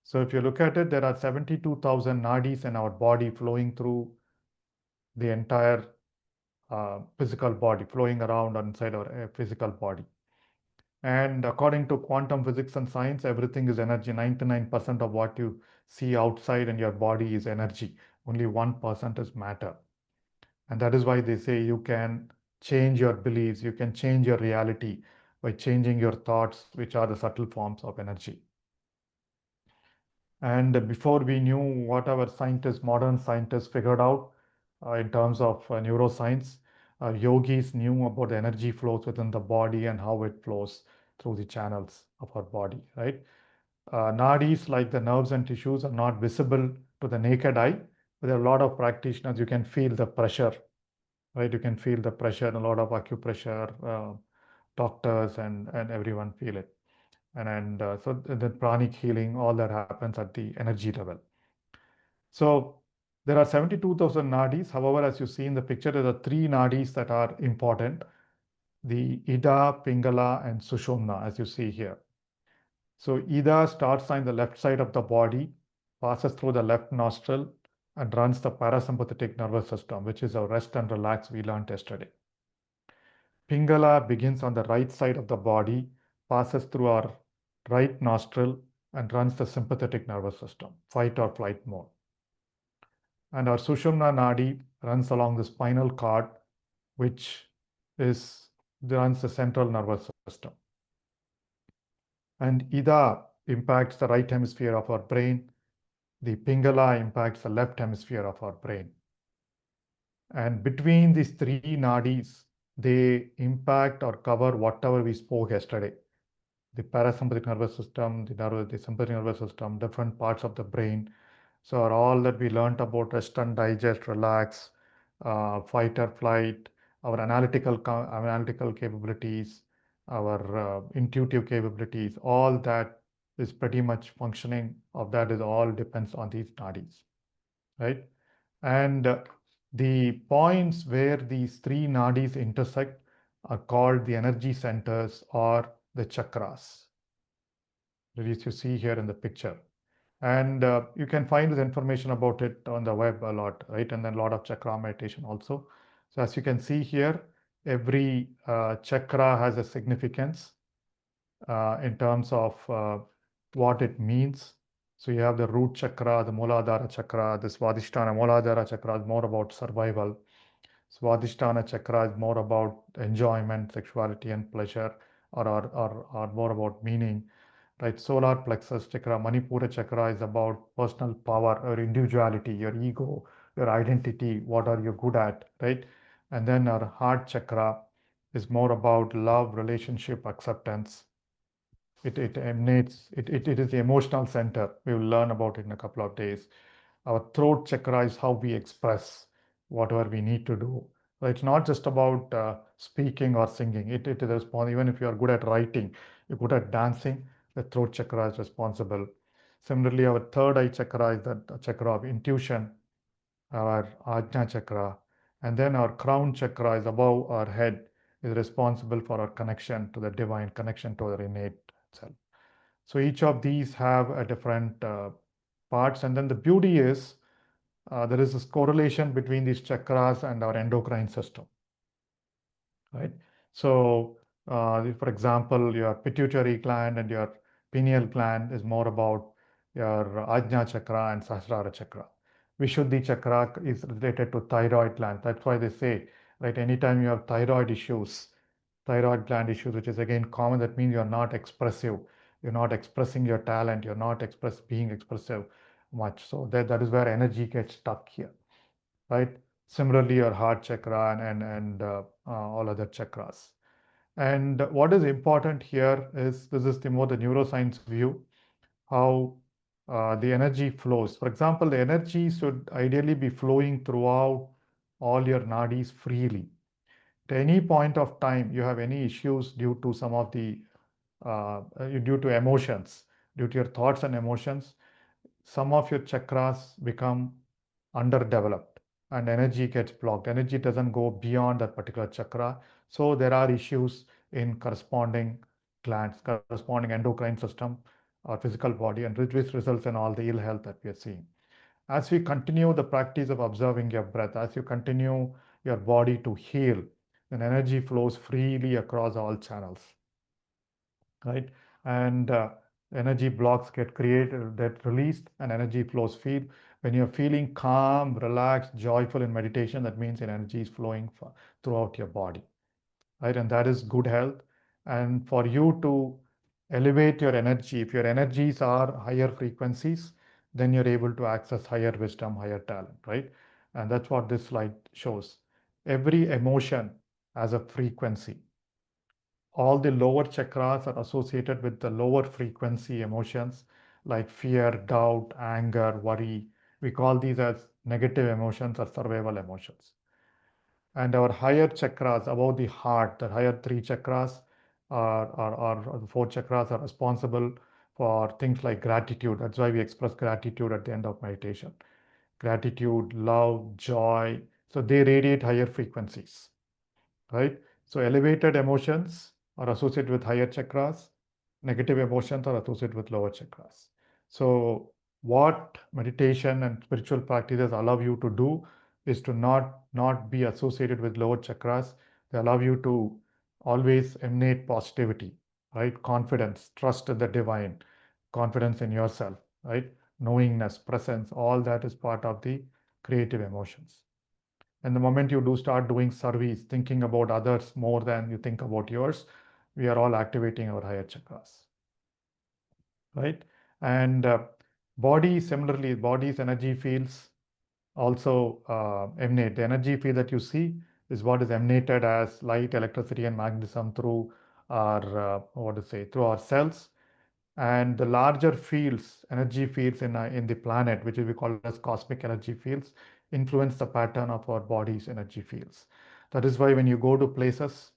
So if you look at it, there are 72,000 nadis in our body flowing through the entire physical body, flowing around inside our physical body. And according to quantum physics and science, everything is energy. 99% of what you see outside in your body is energy. Only 1% is matter. And that is why they say you can change your beliefs, you can change your reality by changing your thoughts, which are the subtle forms of energy. And before we knew what our scientists, modern scientists figured out in terms of neuroscience, yogis knew about the energy flows within the body and how it flows through the channels of our body, right? Nadis, like the nerves and tissues, are not visible to the naked eye, but there are a lot of practitioners. You can feel the pressure, right? You can feel the pressure, and a lot of acupressure doctors and everyone feel it. So the pranic healing, all that happens at the energy level. So there are 72,000 nadis. However, as you see in the picture, there are three nadis that are important: the Ida, Pingala, and Sushumna, as you see here. So Ida starts on the left side of the body, passes through the left nostril, and runs the parasympathetic nervous system, which is our rest and relax we learned yesterday. Pingala begins on the right side of the body, passes through our right nostril, and runs the sympathetic nervous system, fight or flight mode. And our Sushumna Nadi runs along the spinal cord, which runs the central nervous system. And Ida impacts the right hemisphere of our brain. The Pingala impacts the left hemisphere of our brain. And between these three nadis, they impact or cover whatever we spoke yesterday: the parasympathetic nervous system, the sympathetic nervous system, different parts of the brain. So all that we learned about rest and digest, relax, fight or flight, our analytical capabilities, our intuitive capabilities, all that is pretty much functioning of that is all depends on these nadis, right? And the points where these three nadis intersect are called the energy centers or the chakras, which you see here in the picture. And you can find this information about it on the web a lot, right? And then a lot of chakra meditation also. So as you can see here, every chakra has a significance in terms of what it means. So you have the root chakra, the Muladhara chakra, the Swadhisthana. Muladhara chakra is more about survival. Swadhisthana chakra is more about enjoyment, sexuality, and pleasure, or more about meaning, right? Solar plexus chakra, Manipura chakra is about personal power or individuality, your ego, your identity, what are you good at, right? And then our heart chakra is more about love, relationship, acceptance. It emanates, it is the emotional center. We will learn about it in a couple of days. Our throat chakra is how we express whatever we need to do. So it's not just about speaking or singing. It is responsible. Even if you are good at writing, you're good at dancing, the throat chakra is responsible. Similarly, our third eye chakra is the chakra of intuition, our Ajna chakra. And then our crown chakra is above our head, is responsible for our connection to the divine, connection to our innate self. So each of these have a different parts. And then the beauty is there is this correlation between these chakras and our endocrine system, right? So, for example, your pituitary gland and your pineal gland is more about your Ajna chakra and Sahasrara chakra. Vishuddhi chakra is related to thyroid gland. That's why they say, right, anytime you have thyroid gland issues, which is again common, that means you're not expressive. You're not expressing your talent. You're not being expressive much. So that is where energy gets stuck here, right? Similarly, your heart chakra and all other chakras. And what is important here is this is the more the neuroscience view, how the energy flows. For example, the energy should ideally be flowing throughout all your nadis freely. At any point of time, you have any issues due to some of the due to emotions, due to your thoughts and emotions, some of your chakras become underdeveloped and energy gets blocked. Energy doesn't go beyond that particular chakra. So there are issues in corresponding glands, corresponding endocrine system or physical body, and which results in all the ill health that we are seeing. As we continue the practice of observing your breath, as you continue your body to heal, then energy flows freely across all channels, right? And energy blocks get created, get released, and energy flows feel. When you're feeling calm, relaxed, joyful in meditation, that means energy is flowing throughout your body, right? And that is good health. And for you to elevate your energy, if your energies are higher frequencies, then you're able to access higher wisdom, higher talent, right? And that's what this slide shows. Every emotion has a frequency. All the lower chakras are associated with the lower frequency emotions like fear, doubt, anger, worry. We call these as negative emotions or survival emotions. And our higher chakras above the heart, the higher three chakras or the four chakras are responsible for things like gratitude. That's why we express gratitude at the end of meditation. Gratitude, love, joy. So they radiate higher frequencies, right? So elevated emotions are associated with higher chakras, negative emotions are associated with lower chakras. So what meditation and spiritual practices allow you to do is to not be associated with lower chakras. They allow you to always emanate positivity, right? Confidence, trust in the divine, confidence in yourself, right? Knowingness, presence, all that is part of the creative emotions. And the moment you do start doing service, thinking about others more than you think about yours, we are all activating our higher chakras, right? And body, similarly, body's energy fields also emanate. The energy field that you see is what is emanated as light, electricity, and magnetism through our, what to say, through our cells. And the larger fields, energy fields in the planet, which we call as cosmic energy fields, influence the pattern of our body's energy fields. That is why when you go to places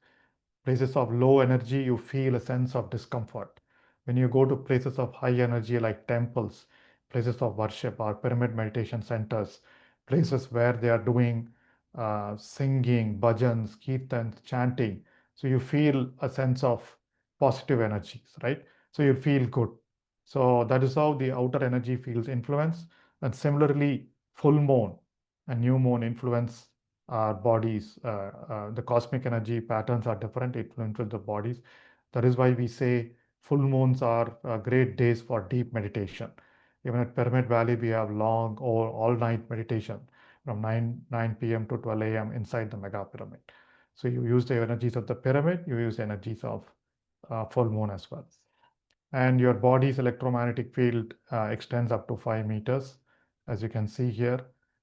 of low energy, you feel a sense of discomfort. When you go to places of high energy like temples, places of worship or pyramid meditation centers, places where they are doing singing, bhajans, kirtans, chanting, so you feel a sense of positive energies, right? So you feel good. So that is how the outer energy feels influence. And similarly, full moon and new moon influence our bodies. The cosmic energy patterns are different, it influences the bodies. That is why we say full moons are great days for deep meditation. Even at Pyramid Valley, we have long or all night meditation from 9 p.m. to 12 a.m. inside the mega pyramid. So you use the energies of the pyramid, you use energies of full moon as well. And your body's electromagnetic field extends up to 5 meters, as you can see here.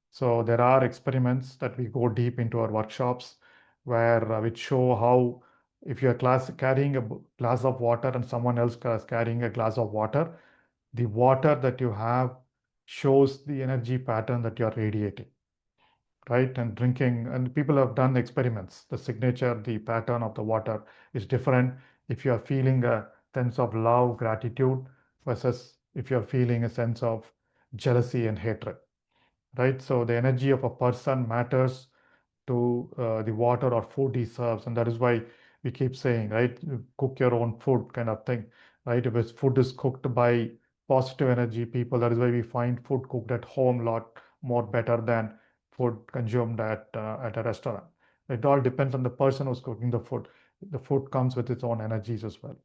So there are experiments that we go deep into our workshops which show how if you're carrying a glass of water and someone else is carrying a glass of water, the water that you have shows the energy pattern that you're radiating, right? And drinking, and people have done experiments. The signature, the pattern of the water is different if you are feeling a sense of love, gratitude, versus if you're feeling a sense of jealousy and hatred, right? So the energy of a person matters to the water or food he serves. And that is why we keep saying, right, cook your own food kind of thing, right? If food is cooked by positive energy people, that is why we find food cooked at home a lot more better than food consumed at a restaurant. It all depends on the person who's cooking the food. The food comes with its own energies as well,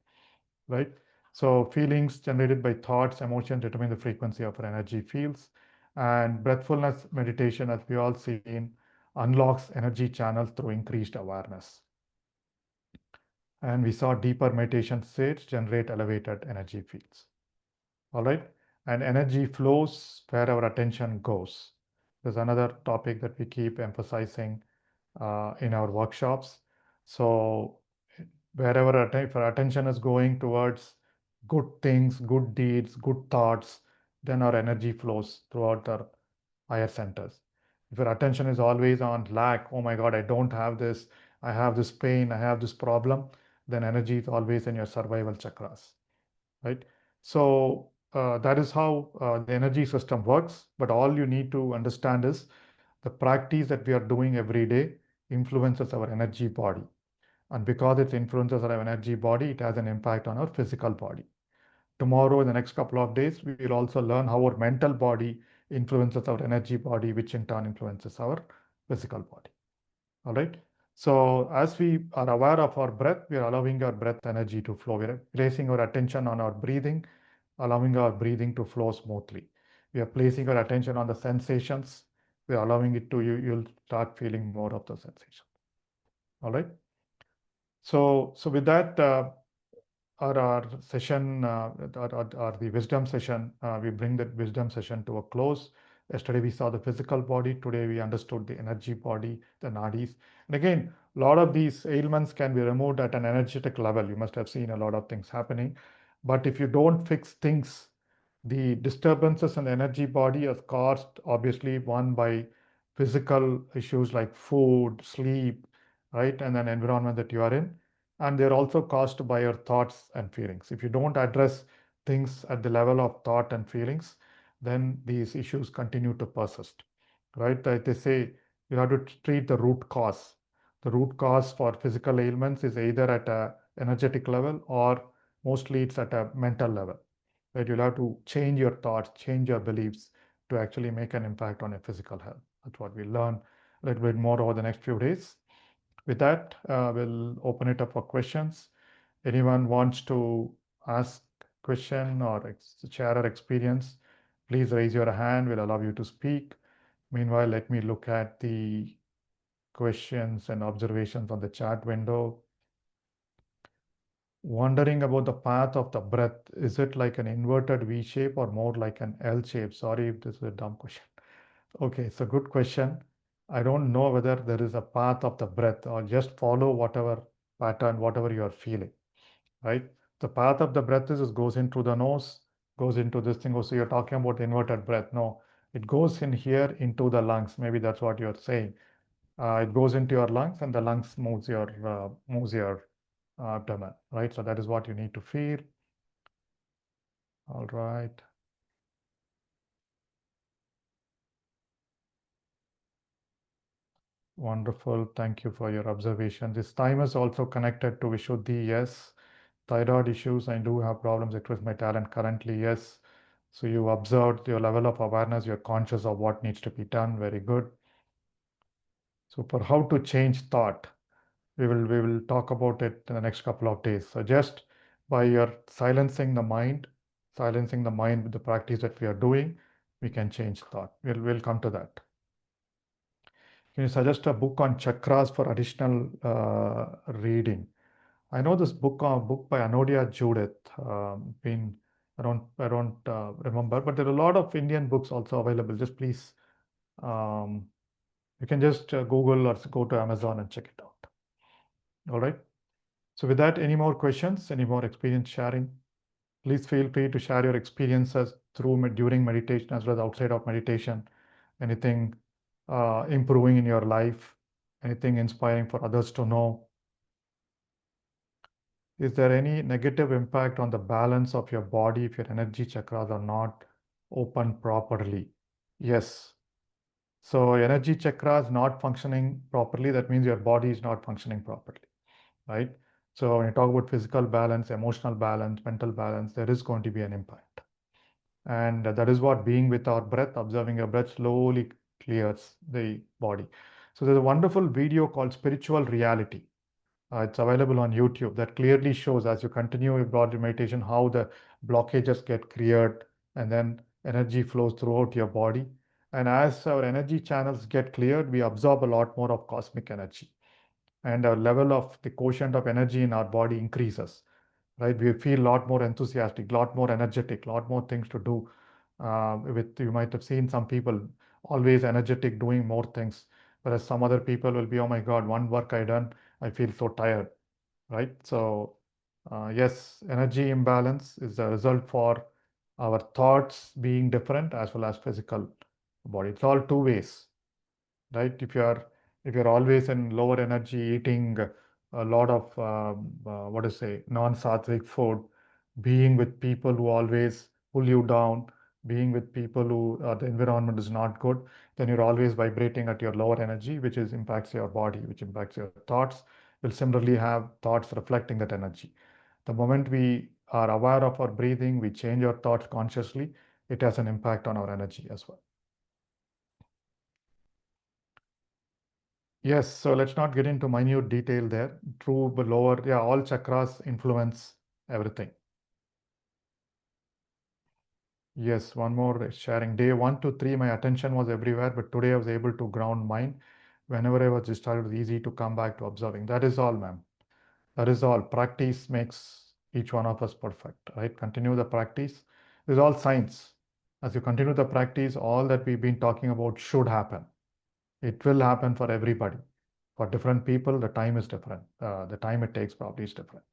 right? So feelings generated by thoughts, emotions determine the frequency of our energy fields. And breathfulness meditation, as we all seen, unlocks energy channels through increased awareness. And we saw deeper meditation states generate elevated energy fields. All right. And energy flows where our attention goes. There's another topic that we keep emphasizing in our workshops. So wherever if our attention is going towards good things, good deeds, good thoughts, then our energy flows throughout our higher centers. If your attention is always on lack, oh my God, I don't have this, I have this pain, I have this problem, then energy is always in your survival chakras, right? So that is how the energy system works. But all you need to understand is the practice that we are doing every day influences our energy body. And because it influences our energy body, it has an impact on our physical body. Tomorrow, in the next couple of days, we will also learn how our mental body influences our energy body, which in turn influences our physical body. All right. So as we are aware of our breath, we are allowing our breath energy to flow. We are placing our attention on our breathing, allowing our breathing to flow smoothly. We are placing our attention on the sensations. We are allowing it to you'll start feeling more of the sensation. All right. So with that, our session, or the wisdom session, we bring that wisdom session to a close. Yesterday we saw the physical body. Today we understood the energy body, the nadis. And again, a lot of these ailments can be removed at an energetic level. You must have seen a lot of things happening. But if you don't fix things, the disturbances in the energy body are caused, obviously, one by physical issues like food, sleep, right, and then environment that you are in, and they're also caused by your thoughts and feelings. If you don't address things at the level of thought and feelings, then these issues continue to persist, right? They say you have to treat the root cause. The root cause for physical ailments is either at a energetic level or mostly it's at a mental level, right? You'll have to change your thoughts, change your beliefs to actually make an impact on your physical health. That's what we learn a little bit more over the next few days. With that, we'll open it up for questions. Anyone wants to ask question or share our experience, please raise your hand. We'll allow you to speak. Meanwhile, let me look at the questions and observations on the chat window. Wondering about the path of the breath. Is it like an inverted V shape or more like an L shape? Sorry if this is a dumb question. Okay, it's a good question. I don't know whether there is a path of the breath or just follow whatever pattern, whatever you are feeling, right? The path of the breath is goes in through the nose, goes into this thing. So you're talking about inverted breath. No, it goes in here into the lungs. Maybe that's what you're saying. It goes into your lungs and the lungs moves your abdomen, right? So that is what you need to feel. All right. Wonderful. Thank you for your observation. This time is also connected to Vishuddhi. Yes. Thyroid issues. I do have problems with my talent currently. Yes. So you observed your level of awareness. You're conscious of what needs to be done. Very good. So for how to change thought, we will talk about it in the next couple of days. So just by your silencing the mind with the practice that we are doing, we can change thought. We'll come to that. Can you suggest a book on chakras for additional reading? I know this book by Anodia Judith. Been I don't remember, but there are a lot of Indian books also available. Just please, you can just Google or go to Amazon and check it out. All right. So with that, any more questions, any more experience sharing? Please feel free to share your experiences during meditation as well as outside of meditation. Anything improving in your life, anything inspiring for others to know. Is there any negative impact on the balance of your body if your energy chakras are not open properly? Yes. So energy chakras not functioning properly, that means your body is not functioning properly, right? So when you talk about physical balance, emotional balance, mental balance, there is going to be an impact. And that is what being with our breath, observing your breath slowly clears the body. So there's a wonderful video called Spiritual Reality. It's available on YouTube that clearly shows as you continue your body meditation how the blockages get cleared and then energy flows throughout your body. And as our energy channels get cleared, we absorb a lot more of cosmic energy and our level of the quotient of energy in our body increases, right? We feel a lot more enthusiastic, a lot more energetic, a lot more things to do. You might have seen some people always energetic, doing more things, whereas some other people will be, oh my God, one work I done, I feel so tired, right? So yes, energy imbalance is the result for our thoughts being different as well as physical body. It's all two ways, right? If you're always in lower energy, eating a lot of what to say, non-sattvic food, being with people who always pull you down, being with people who the environment is not good, then you're always vibrating at your lower energy, which is impacts your body, which impacts your thoughts. Will similarly have thoughts reflecting that energy. The moment we are aware of our breathing, we change our thoughts consciously, it has an impact on our energy as well. Yes, so let's not get into minute detail there. True, but lower, yeah, all chakras influence everything. Yes, one more sharing. Day 1 to 3, my attention was everywhere, but today I was able to ground mind. Whenever I was disturbed, it was easy to come back to observing. That is all, ma'am. That is all. Practice makes each one of us perfect, right? Continue the practice. This is all science. As you continue the practice, all that we've been talking about should happen. It will happen for everybody. For different people, the time is different. The time it takes probably is different.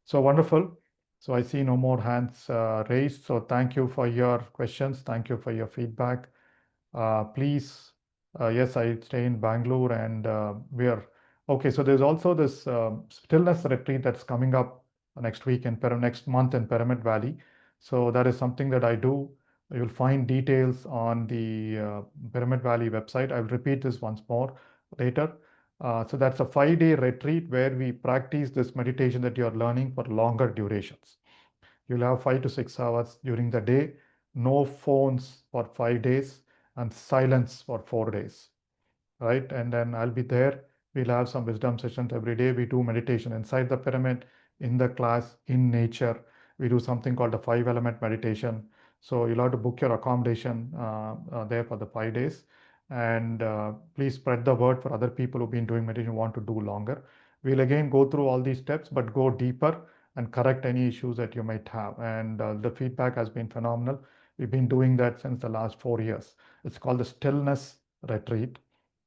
So wonderful. So I see no more hands raised. So thank you for your questions. Thank you for your feedback. Please, yes, I stay in Bangalore and we are okay. So there's also this stillness retreat that's coming up next week in next month in Pyramid Valley. So that is something that I do. You'll find details on the Pyramid Valley website. I'll repeat this once more later. So that's a 5-day retreat where we practice this meditation that you're learning for longer durations. You'll have 5 to 6 hours during the day, no phones for 5 days, and silence for 4 days, right? And then I'll be there. We'll have some wisdom sessions every day. We do meditation inside the pyramid, in the class, in nature. We do something called the 5 element meditation. So you'll have to book your accommodation there for the 5 days. And please spread the word for other people who've been doing meditation, want to do longer. We'll again go through all these steps, but go deeper and correct any issues that you might have. And the feedback has been phenomenal. We've been doing that since the last 4 years. It's called the Stillness Retreat.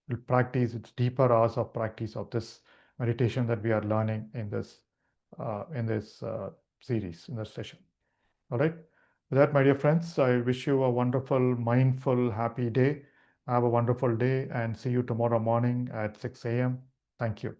We'll practice, it's deeper hours of practice of this meditation that we are learning in this series, in this session. All right. With that, my dear friends, I wish you a wonderful, mindful, happy day. Have a wonderful day and see you tomorrow morning at 6 a.m. Thank you.